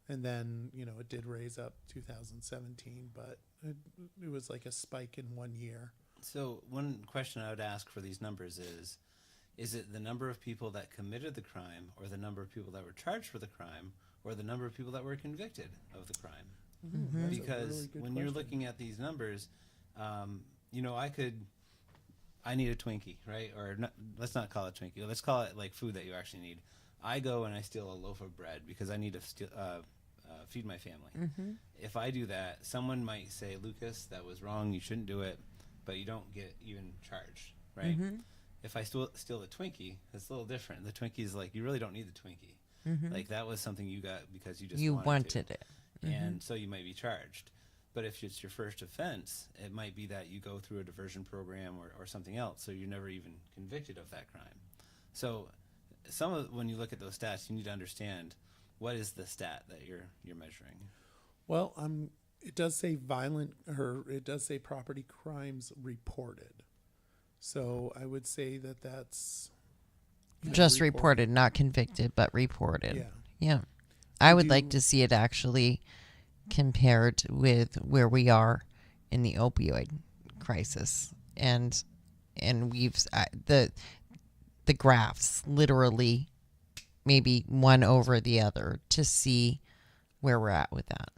and then it did raise up 2017, but it was like a spike in 1 year. So one question I would ask for these numbers is it the number of people that committed the crime, or the number of people that were charged for the crime, or the number of people that were convicted of the crime? That's a Because really good when you're question. looking at these numbers, I need a Twinkie, right? Or not, let's not call it Twinkie. Let's call it like food that you actually need. I go and I steal a loaf of bread because I need to feed my family. If I do that, someone might say, Lucas, that was wrong. You shouldn't do it. But you don't get even charged, right? If I steal the Twinkie, it's a little different. The Twinkie is like, you really don't need the Twinkie. Like, that was something you got because you just wanted it. And so you might be charged. But if it's your first offense, it might be that you go through a diversion program or something else, so you're never even convicted of that crime. So when you look at those stats, you need to understand what is the stat that you're measuring. Well, it does say it does say property crimes reported. So I would say that's Just reported, not convicted, but reported. Yeah. Yeah. I would like to see it actually compared with where we are in the opioid crisis. And we've the graphs literally maybe one over the other to see where we're at with that.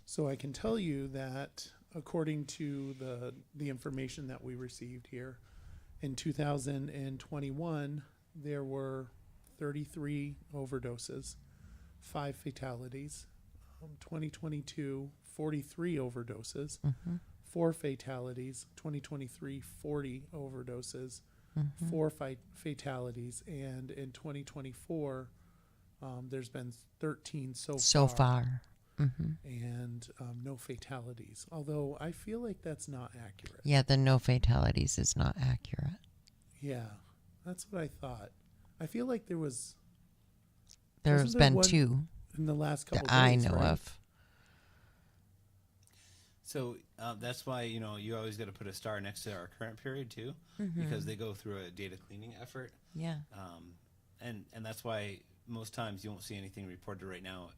So I can tell you that according to the information that we received here, in 2021, there were 33 overdoses, 5 fatalities. 2022, 43 overdoses, 4 fatalities. 2023, 40 overdoses, 4 fatalities. And in 2024, there's been 13 so far. And no fatalities. Although I feel like that's not accurate. Yeah, the no fatalities is not accurate. Yeah, that's what I thought. I feel like there's There's been 2 in the last couple that I days, know right? of. So that's why, you always got to put a star next to our current period too, because they go through a data cleaning effort. Yeah. And that's why most times you won't see anything reported right now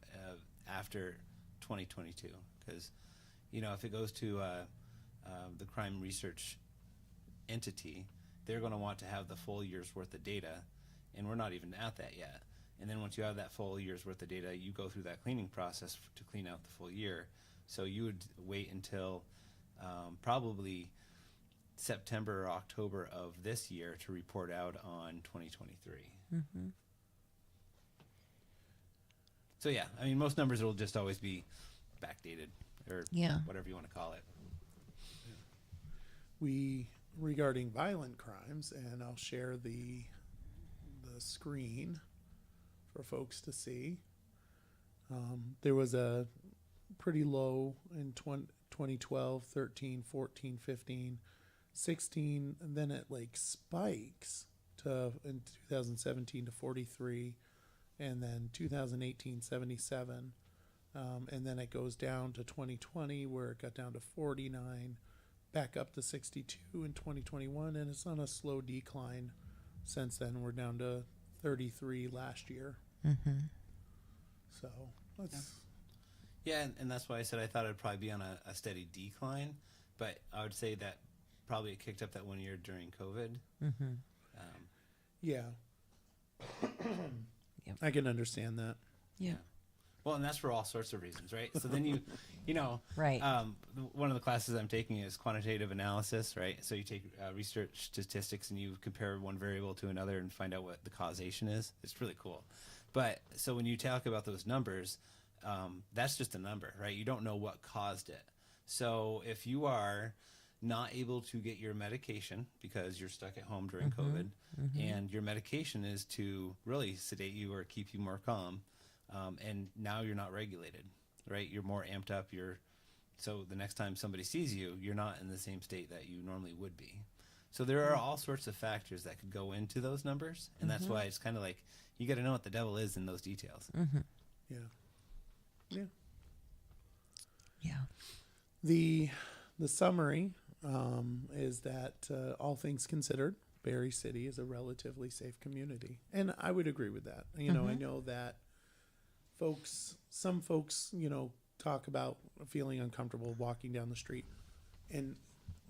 after 2022, because if it goes to the crime research entity, they're going to want to have the full year's worth of data, and we're not even at that yet. And then once you have that full year's worth of data, you go through that cleaning process to clean out the full year. So you would wait until probably September or October of this year to report out on 2023. So yeah, I mean, most numbers will just always be backdated or whatever you want to call it. Regarding violent crimes, and I'll share the screen for folks to see. There was a pretty low in 2012, 13, 14, 15, 16, and then it spikes to in 2017 to 43, and then 2018 77, and then it goes down to 2020 where it got down to 49, back up to 62 in 2021, and it's on a slow decline since then. We're down to 33 last year. So that's and that's why I said I thought it'd probably be on a steady decline, but I would say that probably it kicked up that 1 year during COVID. yeah. I can understand that. Yeah. Well, and that's for all sorts of reasons, right? So then Right. One of the classes I'm taking is quantitative analysis, right? So you take research statistics and you compare one variable to another and find out what the causation is. It's really cool. But so when you talk about those numbers, that's just a number, right? You don't know what caused it. So if you are not able to get your medication because you're stuck at home during COVID, and your medication is to really sedate you or keep you more calm, and now you're not regulated, right? You're more amped up. So the next time somebody sees you, you're not in the same state that you normally would be. So there are all sorts of factors that could go into those numbers, and that's why it's kind of like you got to know what the devil is in those details. Yeah. Yeah. Yeah. The summary is that all things considered, Barre City is a relatively safe community, and I would agree with that. You know, I know that some folks, you know, talk about feeling uncomfortable walking down the street, and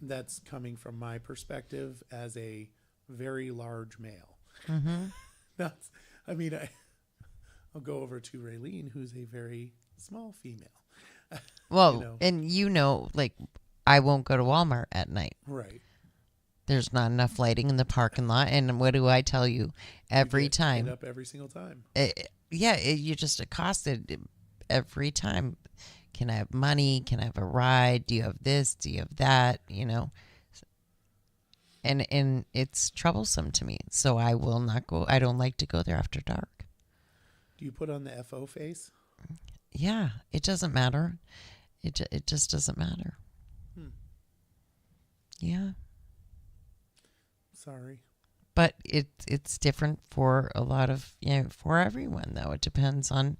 that's coming from my perspective as a very large male. That's, I mean, I'll go over to Raylene, who's a very small female. Well, You know. and you know, like, I won't go to Walmart at night. Right. There's not enough lighting in the parking lot. And what do I tell you? Every You get time. hit up every single time. You're just accosted every time. Can I have money? Can I have a ride? Do you have this? Do you have that? You know? And it's troublesome to me. So I will not go. I don't like to go there after dark. Do you put on the FO face? Yeah, it doesn't matter. It just doesn't matter. Yeah. Sorry. But it's different for a lot of, you know, for everyone though. It depends on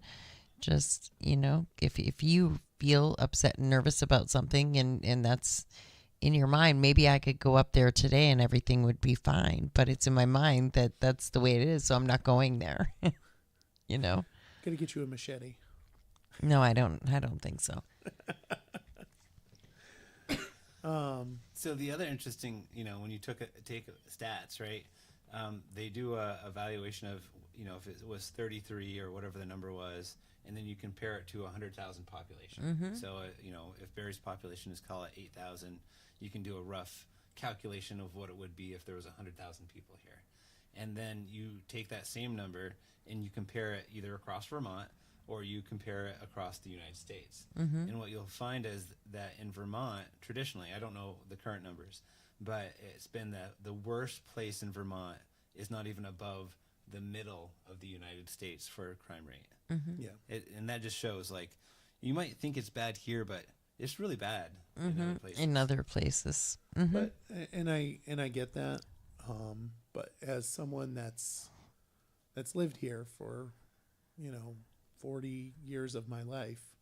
just, you know, if you feel upset and nervous about something and that's in your mind, maybe I could go up there today and everything would be fine, but it's in my mind that that's the way it is, so I'm not going there. You know? Gotta get you a machete. No, I don't think so. So the other interesting, you know, when you take stats, right? They do a evaluation of, you know, if it was 33 or whatever the number was, and then you compare it to 100,000 population. So, you know, if Barre's population is, call it 8,000, you can do a rough calculation of what it would be if there was 100,000 people here. And then you take that same number and you compare it either across Vermont or you compare it across the United States. And what you'll find is that in Vermont, traditionally, I don't know the current numbers, but it's been the worst place in Vermont is not even above the middle of the United States for crime rate. Yeah. And that just shows, like, you might think it's bad here, but it's really bad in other places. In other places. But and I get that. But as someone that's lived here for, you know, 40 years of my life,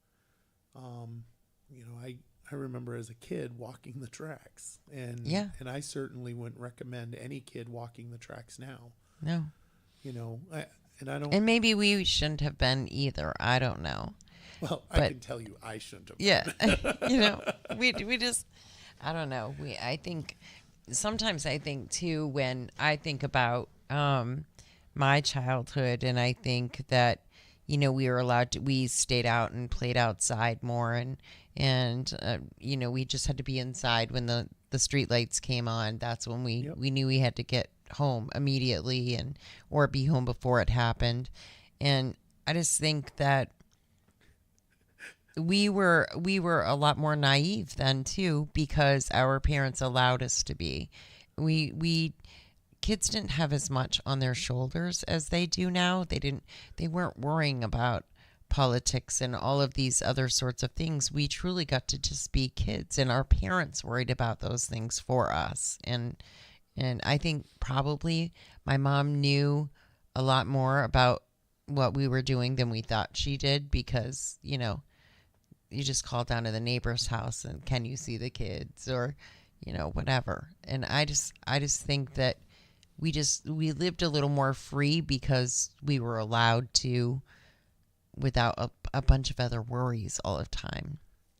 you know, I remember as a kid walking the tracks, and I certainly wouldn't recommend any kid walking the tracks now. No. You know, I don't. And maybe we shouldn't have been either. I don't know. Well, but, I can tell you, I shouldn't have. Yeah. You know, we just, I don't know. I think sometimes I think too, when I think about my childhood, and I think that, you know, we stayed out and played outside more, and you know, we just had to be inside when the street lights came on. That's when we knew we had to get home immediately or be home before it happened. And I just think that we were a lot more naive then too, because our parents allowed us to be. Kids didn't have as much on their shoulders as they do now. They weren't worrying about politics and all of these other sorts of things. We truly got to just be kids, and our parents worried about those things for us. And I think probably my mom knew a lot more about what we were doing than we thought she did, because, you know, you just call down to the neighbor's house and can you see the kids, or, you know, whatever. And I just think that we lived a little more free because we were allowed to, without a bunch of other worries all the time.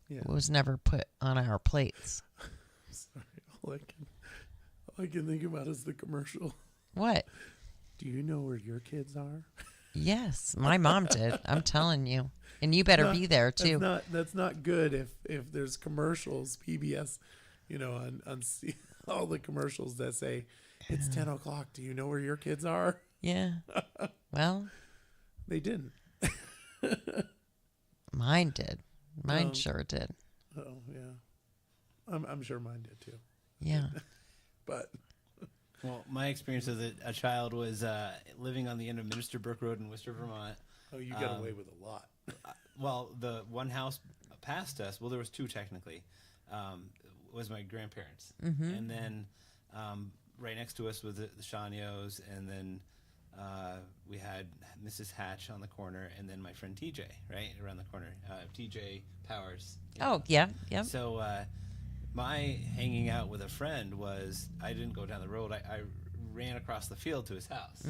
Yeah. It was never put on our plates. Sorry, all I can think about is the commercial. What? Do you know where your kids are? Yes, my mom did. I'm telling you. And you better be there too. That's not good if there's commercials, PBS, you know, on all the commercials that say, it's 10 o'clock. Do you know where your kids are? Yeah. Well. They didn't. Mine did. Mine sure did. Oh, yeah. I'm sure mine did too. Yeah. But Well, my experience as a child was living on the end of Minister Brook Road in Worcester, Vermont. oh, you got away with a lot. Well, the one house past us, well, there was two technically, was my grandparents. And then right next to us was the Shanios, and then we had Mrs. Hatch on the corner, and then my friend TJ, right, around the corner. TJ Powers. Oh, yeah. Yeah. So my hanging out with a friend was, I didn't go down the road. I ran across the field to his house.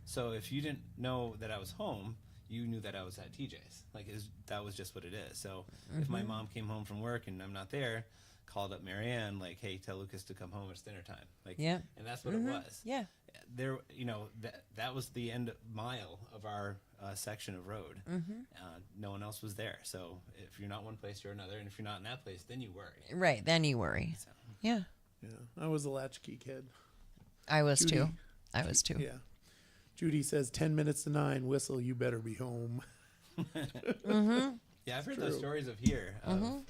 So if you didn't know that I was home, you knew that I was at TJ's. Like, that was just what it is. So if my mom came home from work and I'm not there, called up Marianne, like, hey, tell Lucas to come home. It's dinner time. Like, Yeah. And that's what it was. Yeah. There, that was the end mile of our section of road. No one else was there. So if you're not one place, you're another. And if you're not in that place, then you worry. Right. Then you worry. So, Yeah. Yeah, I was a latchkey kid. I was Judy. too. I was too. Yeah. Judy says 10 minutes to 9. Whistle. You better be home. yeah, I've heard those stories of here, of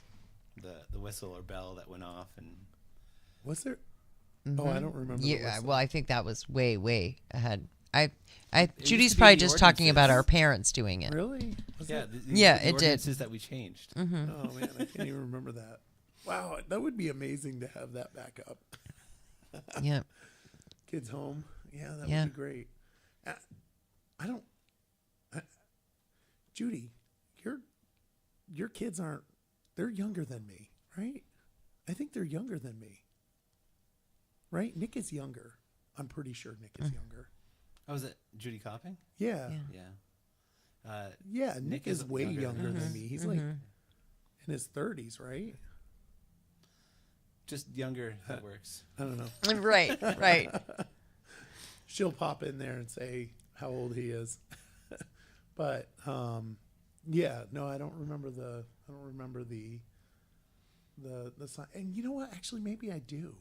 the whistle or bell that went off. And Was there? Oh, I don't remember. the Yeah. whistle. Well, I think that was way, way ahead. used Judy's to be probably the just talking about ordinances. our parents doing it. Really? Was yeah, it? Yeah, the it did. ordinances that we changed. Oh man, I can't even remember that. Wow, that would be amazing to have that back up. Yeah. Kids home. Yeah, that Yeah. would be great. I don't. Judy, your kids aren't. They're younger than me, right? I think they're younger than me. Right? Nick is younger. I'm pretty sure Nick is younger. Oh, was it Judy Copping? Yeah. Yeah. Yeah. Yeah, Nick is is way younger younger than than us. me. He's like in his 30s, right? Just younger. That works. I don't know. Right. Right. She'll pop in there and say how old he is. But yeah, no, I don't remember the sign. And you know what? Actually, maybe I do.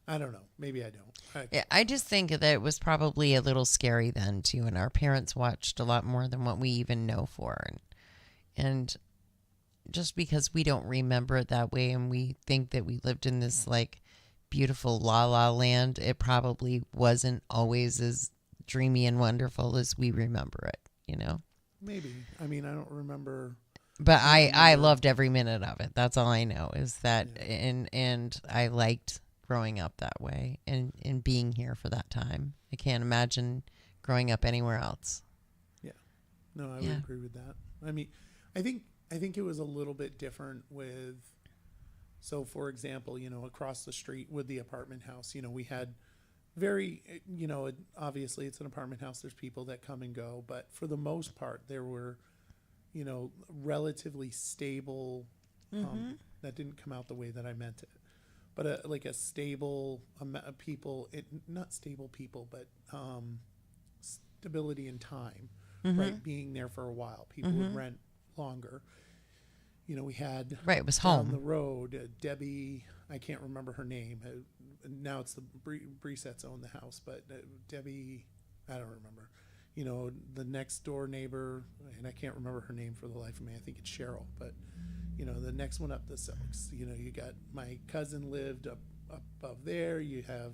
I don't know. Maybe I don't. Yeah, I just think that it was probably a little scary then too, and our parents watched a lot more than what we even know for, and just because we don't remember it that way, and we think that we lived in this like beautiful la la land, it probably wasn't always as dreamy and wonderful as we remember it, you know. Maybe. I mean, I don't remember. But I loved every minute of it. That's all I know is that, and I liked growing up that way and being here for that time. I can't imagine growing up anywhere else. Yeah. No, I would Yeah. agree with that. I mean, I think it was a little bit different with, so for example, across the street with the apartment house, we had very, obviously it's an apartment house. There's people that come and go, but for the most part, there were, relatively stable, that didn't come out the way that I meant it. But like a stable amount of people, not stable people, but stability in time, right? Being there for a while. People would rent longer. We had Right, it was down home. the road, Debbie, I can't remember her name. Now it's the Bresets own the house, but Debbie, I don't remember. The next door neighbor, and I can't remember her name for the life of me. I think it's Cheryl, but the next one up the Silks. You got my cousin lived up above there. You have,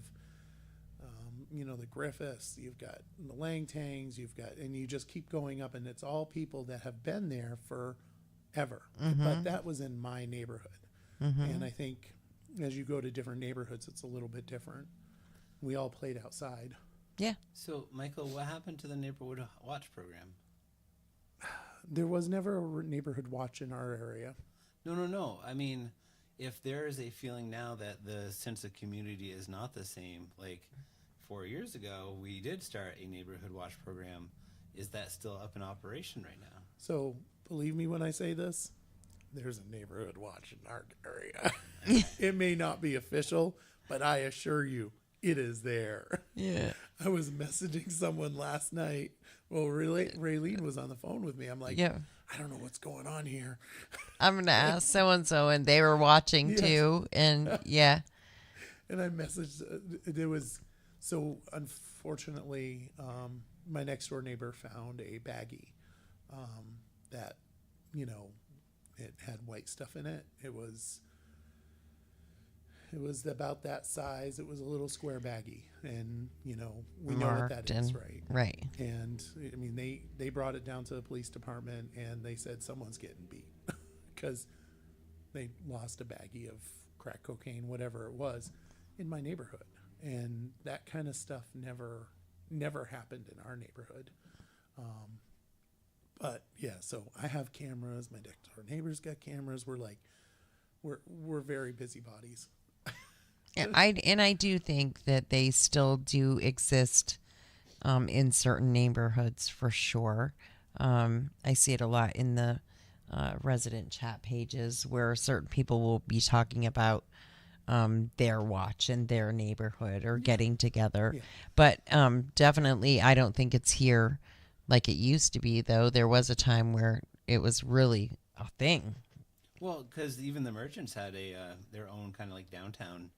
the Griffiths. You've got the Langtangs. And you just keep going up, and it's all people that have been there forever. But that was in my neighborhood, and I think as you go to different neighborhoods, it's a little bit different. We all played outside. Yeah. So, Michael, what happened to the Neighborhood Watch program? There was never a neighborhood watch in our area. No. I mean, if there is a feeling now that the sense of community is not the same, like 4 years ago, we did start a Neighborhood Watch program. Is that still up in operation right now? So believe me when I say this, there's a neighborhood watch in our area. It may not be official, but I assure you it is there. Yeah. I was messaging someone last night. Well, Raylene was on the phone with me. I'm like, Yeah. I don't know what's going on here. I'm going to ask so-and-so, and they were watching Yes. too. And yeah. And I messaged, there was, so unfortunately, my next door neighbor found a baggie that, it had white stuff in it. It was It was about that size. It was a little square baggie, and we know what that is, right? Right. And I mean, they brought it down to the police department, and they said someone's getting beat because they lost a baggie of crack cocaine, whatever it was, in my neighborhood, and that kind of stuff never happened in our neighborhood. But yeah, so I have cameras. My next door neighbors got cameras. We're very busybodies. I do think that they still do exist in certain neighborhoods for sure. I see it a lot in the resident chat pages where certain people will be talking about their watch in their neighborhood or getting together. Yeah. But definitely, I don't think it's here like it used to be, though. There was a time where it was really a thing. Well, because even the merchants had their own kind of like downtown.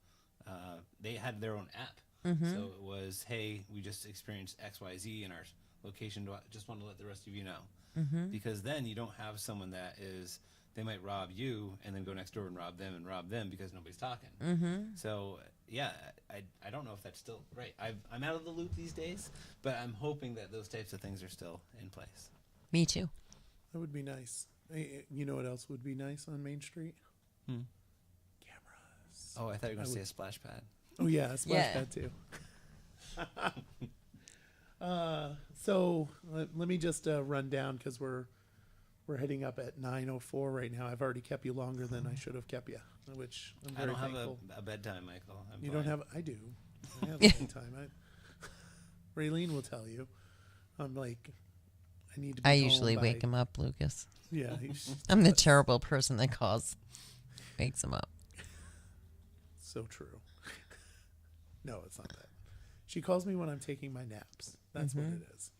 They had their own app. Mm-hmm. So it was, hey, we just experienced XYZ in our location. Just want to let the rest of you know. Mm-hmm. Because then you don't have someone they might rob you and then go next door and rob them because nobody's talking. Mm-hmm. So, yeah, I don't know if that's still right. I'm out of the loop these days, but I'm hoping that those types of things are still in place. Me too. That would be nice. You know what else would be nice on Main Street? Cameras. Oh, I thought you were going to say a splash pad. Oh yeah, a splash pad too. So let me just run down because we're heading up at 9:04 right now. I've already kept you longer than I should have kept you, which I'm very thankful. Have a bedtime, Michael. You don't have? I do. I have a bedtime. Raylene will tell you. I'm like, I need to. Be I home usually by- wake him up, Lucas. Yeah, I'm the terrible person that wakes him up. so true. No, it's not that. She calls me when I'm taking my naps. That's what it is.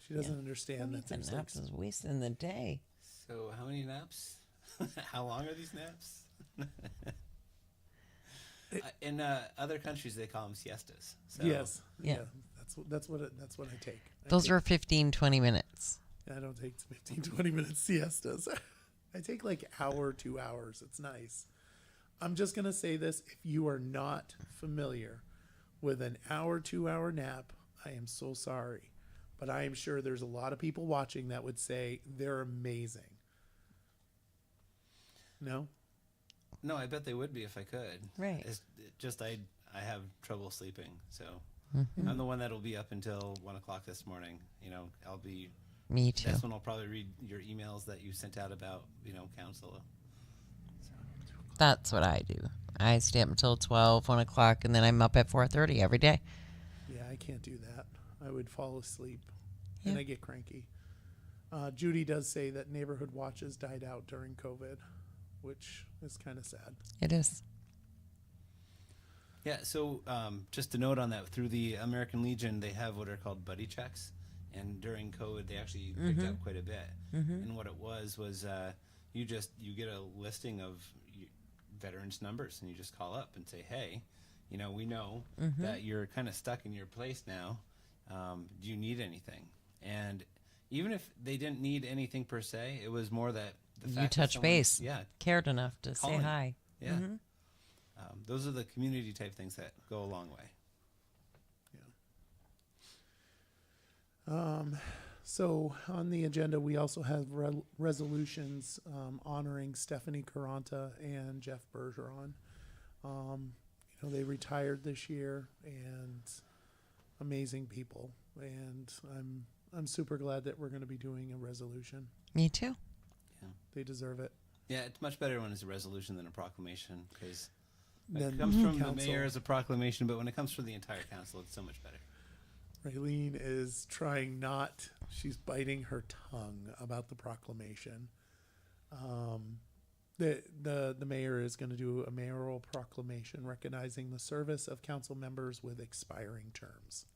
She doesn't understand that there's naps is wasting the day. So how many naps? How long are these naps? In other countries, they call them siestas. So. Yes. Yeah. That's what I take. Those are 15, 20 minutes. I don't take 15, 20 minute siestas. I take like hour, 2 hours. It's nice. I'm just going to say this. If you are not familiar with an hour, 2 hour nap, I am so sorry. But I am sure there's a lot of people watching that would say they're amazing. No? No, I bet they would be if I could. Right. It's just I have trouble sleeping, so Mm-hmm. I'm the one that'll be up until 1 o'clock this morning. I'll be. Me too. That's when I'll probably read your emails that you sent out about council. That's what I do. I stay up until 12, 1 o'clock, and then I'm up at 4:30 every day. Yeah, I can't do that. I would fall asleep, Yeah. and I get cranky. Judy does say that neighborhood watches died out during COVID, which is kind of sad. It is. Yeah, so just to note on that, through the American Legion, they have what are called buddy checks, and during COVID, they actually picked up quite a bit. And what it was you get a listing of veterans' numbers, and you just call up and say, hey, we know that you're kind of stuck in your place now. Do you need anything? And even if they didn't need anything per se, it was more that the fact You that touch someone, base. yeah, Cared enough to say Calling. hi. yeah. Those are the community type things that go a long way. So on the agenda, we also have resolutions honoring Stephanie Caranta and Jeff Bergeron. They retired this year, and amazing people. And I'm super glad that we're going to be doing a resolution. Me too. They deserve it. Yeah, it's much better when it's a resolution than a proclamation, because Then it comes from council. the mayor as a proclamation, but when it comes from the entire council, it's so much better. Raylene is trying not. She's biting her tongue about the proclamation. The mayor is going to do a mayoral proclamation recognizing the service of council members with expiring terms.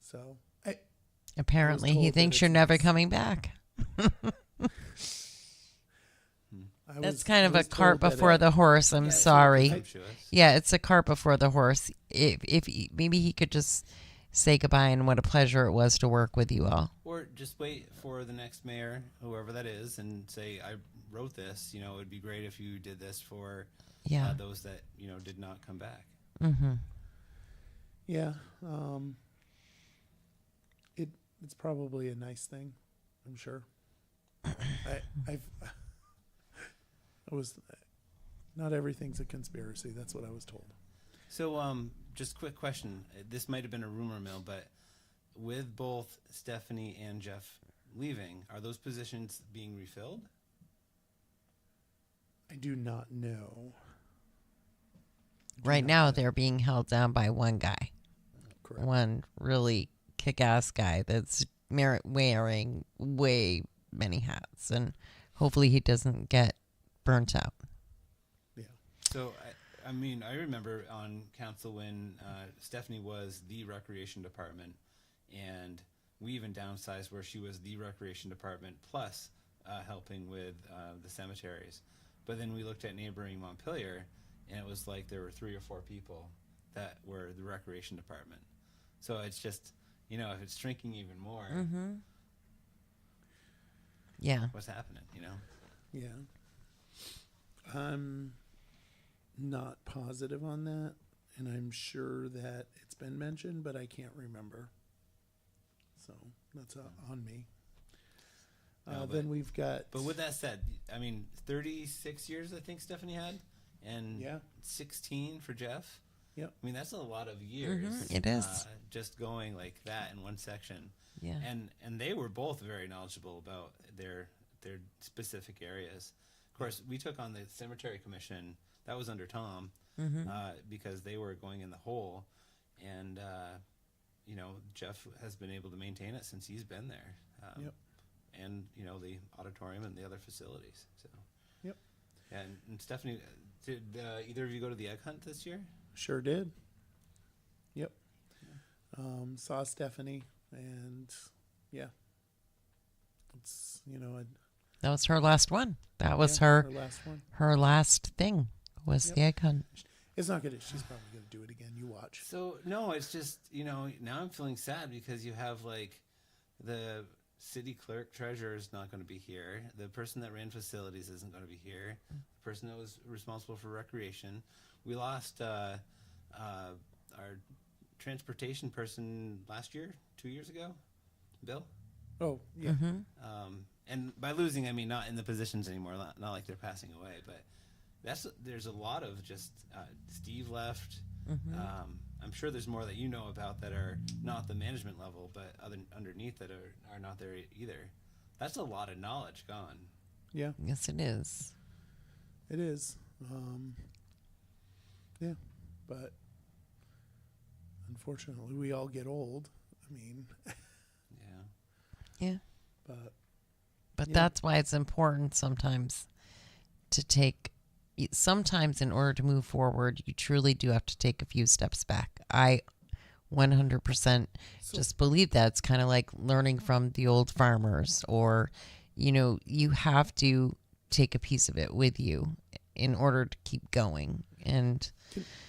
So Apparently, told he that thinks it's you're never nice. coming back. I That's was- kind I of a was cart told that before the horse. I'm Yeah, it's sorry. presumptuous. Yeah, it's a cart before the horse. If maybe he could just say goodbye and what a pleasure it was to work with you all. Or just wait for the next mayor, whoever that is, and say, I wrote this. It would be great if you did this for, Yeah. those that did not come back. Mm-hmm. Yeah. It's probably a nice thing, I'm sure. I was, not everything's a conspiracy. That's what I was told. So, just quick question. This might have been a rumor mill, but with both Stephanie and Jeff leaving, are those positions being refilled? I do not know. Right now, they're being held down by one guy, Correct. one really kick-ass guy that's wearing way many hats, and hopefully he doesn't get burnt out. Yeah. So, I mean, I remember on council when Stephanie was the recreation department, and we even downsized where she was the recreation department plus helping with the cemeteries. But then we looked at neighboring Montpelier, and it was like there were 3 or 4 people that were the recreation department. So it's just, if it's shrinking even more, Yeah. what's happening, Yeah. I'm not positive on that, and I'm sure that it's been mentioned, but I can't remember. So that's on me. No, Then we've got. But with that said, I mean, 36 years I think Stephanie had, and 16 for Jeff. Yep. I mean, that's a lot of years. It is. Just going like that in one section. Yeah. And they were both very knowledgeable about their specific areas. Of course, we took on the cemetery commission. That was under Tom, because they were going in the hole, and Jeff has been able to maintain it since he's been there. Yep. And the auditorium and the other facilities. So. Yep. And Stephanie, did either of you go to the egg hunt this year? Sure did. Yep. Saw Stephanie, and it's That was her last one. That was her last one. her last thing was the egg hunt. It's not gonna. She's probably gonna do it again. You watch. So no, it's just now I'm feeling sad because you have like the city clerk treasurer is not going to be here. The person that ran facilities isn't going to be here. The person that was responsible for recreation. We lost our transportation person last year, 2 years ago, Bill. Oh yeah. And by losing, I mean not in the positions anymore. Not like they're passing away, but there's a lot of just Steve left. I'm sure there's more that you know about that are not the management level, but underneath that are not there either. That's a lot of knowledge gone. Yeah. Yes, it is. It is. Yeah, but unfortunately, we all get old. I mean, Yeah. but yeah. That's why it's important sometimes to take. Sometimes, in order to move forward, you truly do have to take a few steps back. I 100% just believe that. It's kind of like learning from the old farmers, or, you have to take a piece of it with you in order to keep going. And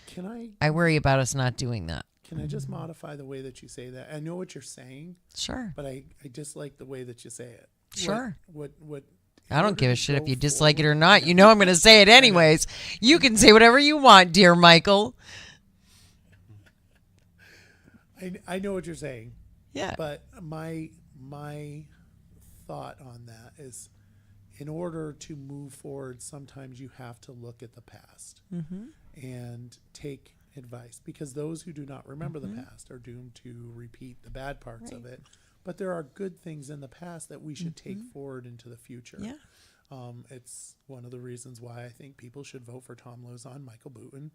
can I worry about us not doing that. Can I just modify the way that you say that? I know what you're saying, Sure. but I dislike the way that you say it. Sure. What I don't give a shit if you dislike it or not. I'm going to say it anyways. You can say whatever you want, dear Michael. I know what you're saying. Yeah. But my thought on that is, in order to move forward, sometimes you have to look at the past and take advice, because those who do not remember the past are doomed to repeat the bad parts of it. But there are good things in the past that we should take forward into the future. Yeah. It's one of the reasons why I think people should vote for Tom Lozon, Michael Booten,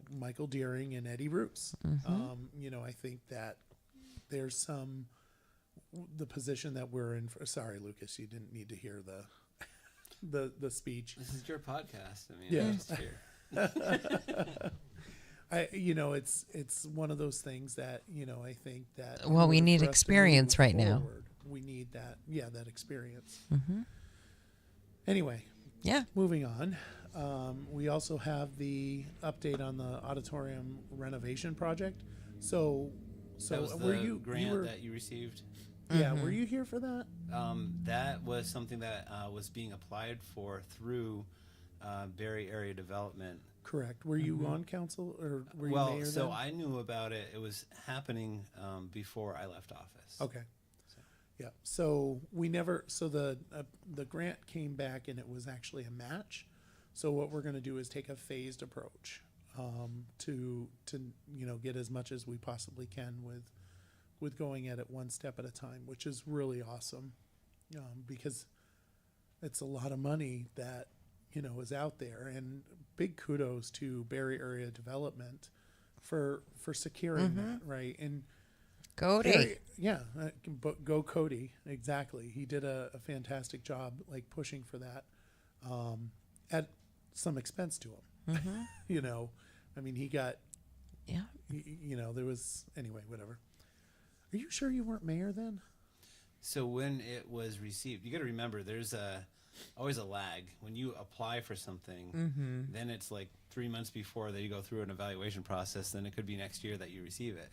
Michael Deering, and Eddie Roos. I think that there's the position that we're in. Sorry, Lucas, you didn't need to hear the speech. This is your podcast. I mean, Yeah. I'm just here. It's one of those things that I think that. Well, we need for us to experience move right now. forward, we need that. Yeah, that experience. Anyway. Yeah. Moving on. We also have the update on the auditorium renovation project. So that was were the you grant that you received? Yeah, were you here for that? That was something that was being applied for through Barre Area Development. Correct. Were you on council or were you Well, mayor so then? I knew about it. It was happening before I left office. Okay. Yeah. So we never. So the grant came back and it was actually a match. So what we're going to do is take a phased approach to get as much as we possibly can with going at it one step at a time, which is really awesome because it's a lot of money that is out there, and big kudos to Barre Area Development for securing that, right? And Cody. but go Cody, exactly. He did a fantastic job, like pushing for that at some expense to him. I mean, he got, Yeah. there was, anyway, whatever. Are you sure you weren't mayor then? So when it was received, you got to remember there's always a lag. When you apply for something, then it's like 3 months before that you go through an evaluation process. Then it could be next year that you receive it.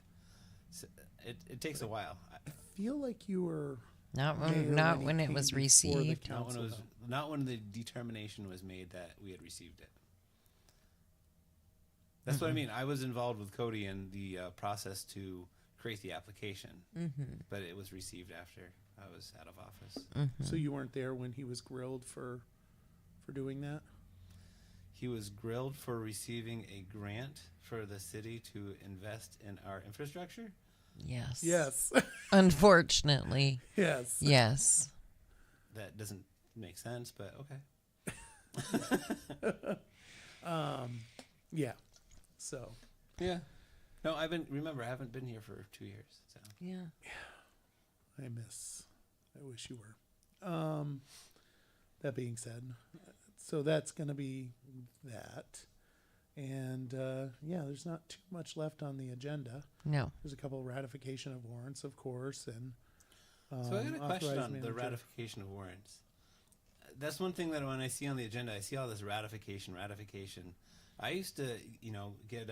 So it takes a while. I feel like you were Not mayor when it came was before the received. council, though. Not when the determination was made that we had received it. That's what I mean. I was involved with Cody in the process to create the application, but it was received after I was out of office. So you weren't there when he was grilled for doing that? He was grilled for receiving a grant for the city to invest in our infrastructure. Yes. Yes. Unfortunately. Yes. Yes. That doesn't make sense, but okay. Yeah. So Yeah. No, I haven't been here for 2 years. So Yeah. I wish you were. That being said, so that's going to be that. And there's not too much left on the agenda. No. There's a couple of ratification of warrants, of course, and So I got a question authorized on the manager. ratification of warrants. That's one thing that when I see on the agenda, I see all this ratification. I used to, get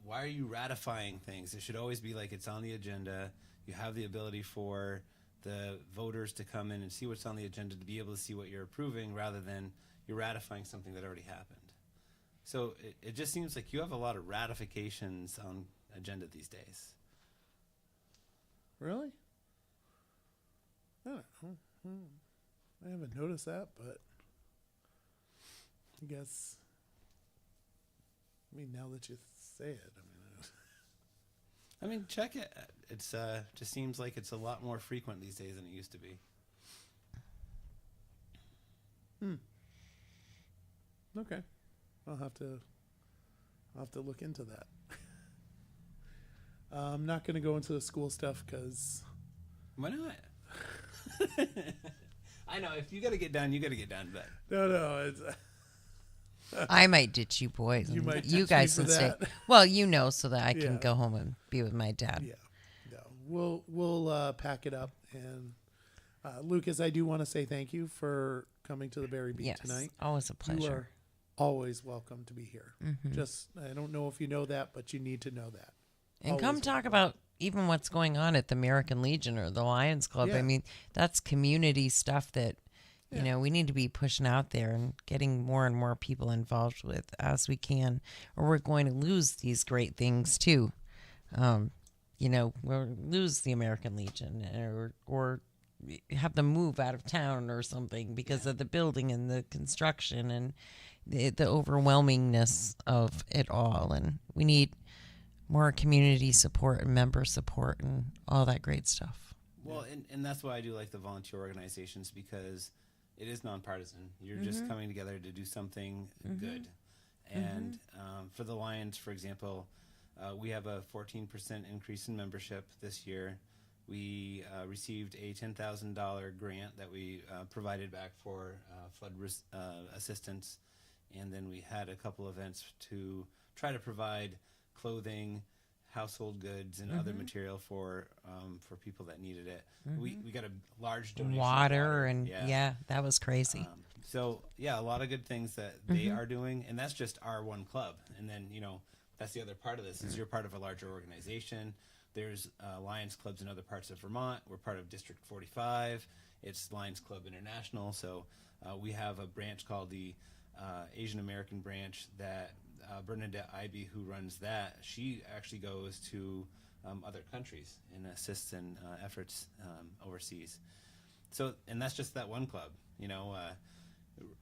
why are you ratifying things? It should always be like it's on the agenda. You have the ability for the voters to come in and see what's on the agenda to be able to see what you're approving rather than you're ratifying something that already happened. So it just seems like you have a lot of ratifications on agenda these days. Really? I don't know. I haven't noticed that, but I guess. I mean, now that you say it, I mean, check it. It's just seems like it's a lot more frequent these days than it used to be. Okay, I'll have to look into that. I'm not going to go into the school stuff because Why not? I know if you got to get done, you got to get done. But no, it's I might ditch you boys. You and might you ditch guys me can for stay. that. Well, so that I can Yeah. go home and be with my dad. yeah. No, we'll pack it up. And Lucas, I do want to say thank you for coming to the Barre Beat Yes. tonight. Always a You pleasure. are always welcome to be here. Just I don't know if you know that, but you need to know that. And come Always talk welcome. about even what's going on at the American Legion or the Lions Club. Yeah. I mean, that's community stuff that, we need to be pushing out there and getting more and more people involved with as we can, or we're going to lose these great things too. We'll lose the American Legion or have them move out of town or something because of the building and the construction and the overwhelmingness of it all. And we need more community support and member support and all that great stuff. well, and that's why I do like the volunteer organizations because it is nonpartisan. You're just coming together to do something good. And for the Lions, for example, we have a 14% increase in membership this year. We received a $10,000 grant that we provided back for flood assistance. And then we had a couple events to try to provide clothing, household goods, and other material for people that needed it. We got a large donation. of Water and that was crazy. So a lot of good things that they are doing, and that's just our one club. And then that's the other part of this is you're part of a larger organization. There's Lions clubs in other parts of Vermont. We're part of District 45. It's Lions Club International. So we have a branch called the Asian American branch that Bernadette Ivy, who runs that, she actually goes to other countries and assists in efforts overseas. So, and that's just that one club,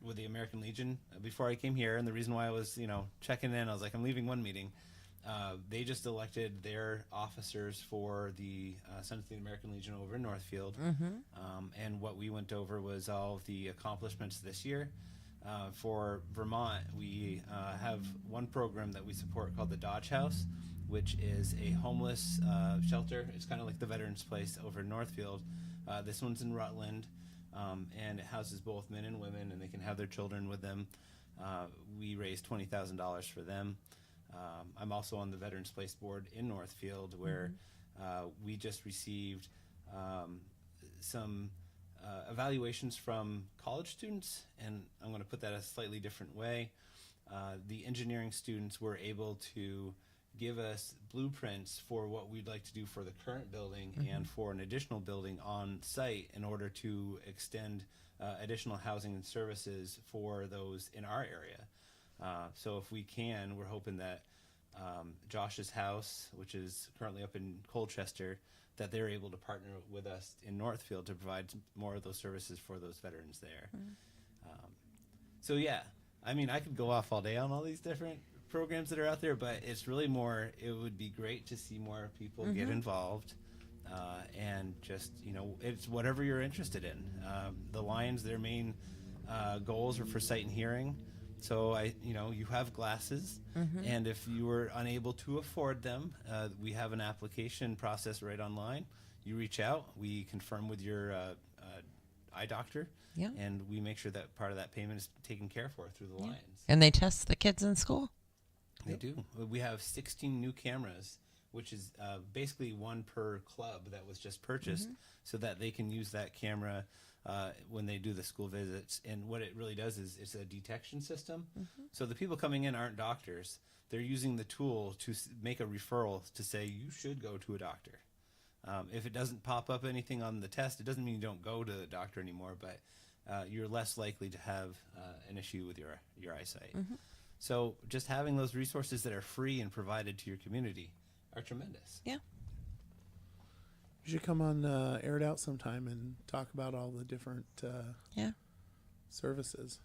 with the American Legion. Before I came here, and the reason why I was, checking in, I was like, I'm leaving one meeting. They just elected their officers for the Sons of the American Legion over in Northfield. And what we went over was all of the accomplishments this year. For Vermont, we have one program that we support called the Dodge House, which is a homeless shelter. It's kind of like the Veterans Place over in Northfield. This one's in Rutland, and it houses both men and women, and they can have their children with them. We raised $20,000 for them. I'm also on the Veterans Place board in Northfield, where we just received some evaluations from college students, and I'm going to put that a slightly different way. The engineering students were able to give us blueprints for what we'd like to do for the current building and for an additional building on site in order to extend additional housing and services for those in our area. So if we can, we're hoping that Josh's house, which is currently up in Colchester, that they're able to partner with us in Northfield to provide more of those services for those veterans there. So yeah, I mean, I could go off all day on all these different programs that are out there, but it's really more, it would be great to see more people get involved. And just, it's whatever you're interested in. The Lions, their main goals are for sight and hearing. So you have glasses, and if you were unable to afford them, we have an application process right online. You reach out, we confirm with your eye doctor, and we make sure that part of that payment is taken care for through the Lions. And they test the kids in school? They do. We have 16 new cameras, which is basically one per club that was just purchased, so that they can use that camera when they do the school visits. And what it really does is it's a detection system. So the people coming in aren't doctors. They're using the tool to make a referral to say you should go to a doctor. If it doesn't pop up anything on the test, it doesn't mean you don't go to the doctor anymore, but you're less likely to have an issue with your eyesight. So just having those resources that are free and provided to your community are tremendous. Yeah. You should come on Air It Out sometime and talk about all the different services.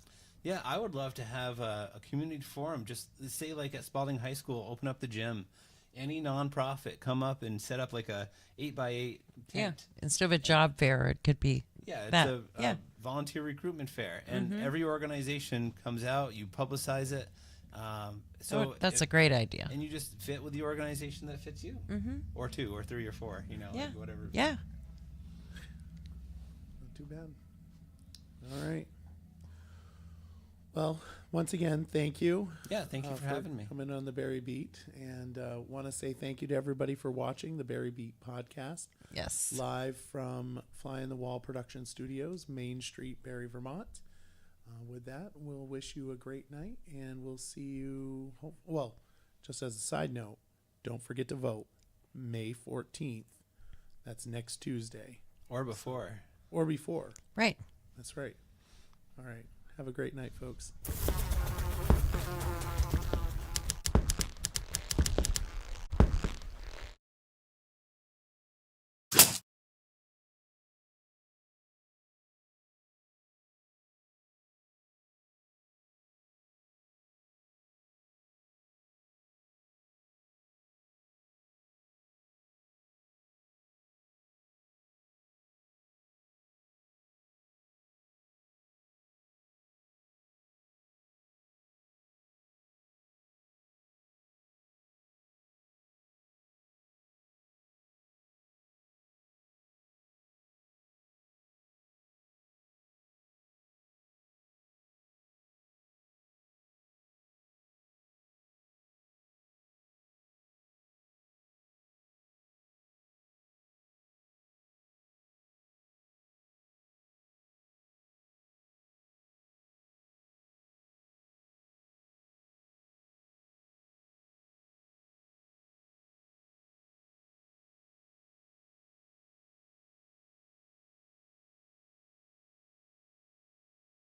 Yeah, I would love to have a community forum. Just say, like at Spalding High School, open up the gym. Any nonprofit come up and set up like a 8x8 tent. Instead of a job fair, it could be it's that. a volunteer recruitment fair, and every organization comes out. You publicize it. So that's a great idea. And you just fit with the organization that fits you, or 2 or 3 or 4, like whatever. Yeah. Not too bad. All right. Well, once again, thank you. Yeah, thank you for having me. Coming on the Barre Beat, and want to say thank you to everybody for watching the Barre Beat podcast. Yes. Live from Fly in the Wall Production Studios, Main Street, Barre, Vermont. With that, we'll wish you a great night, and we'll see you. Well, just as a side note, don't forget to vote May 14th. That's next Tuesday. Or before. Or before. Right. That's right. All right. Have a great night, folks.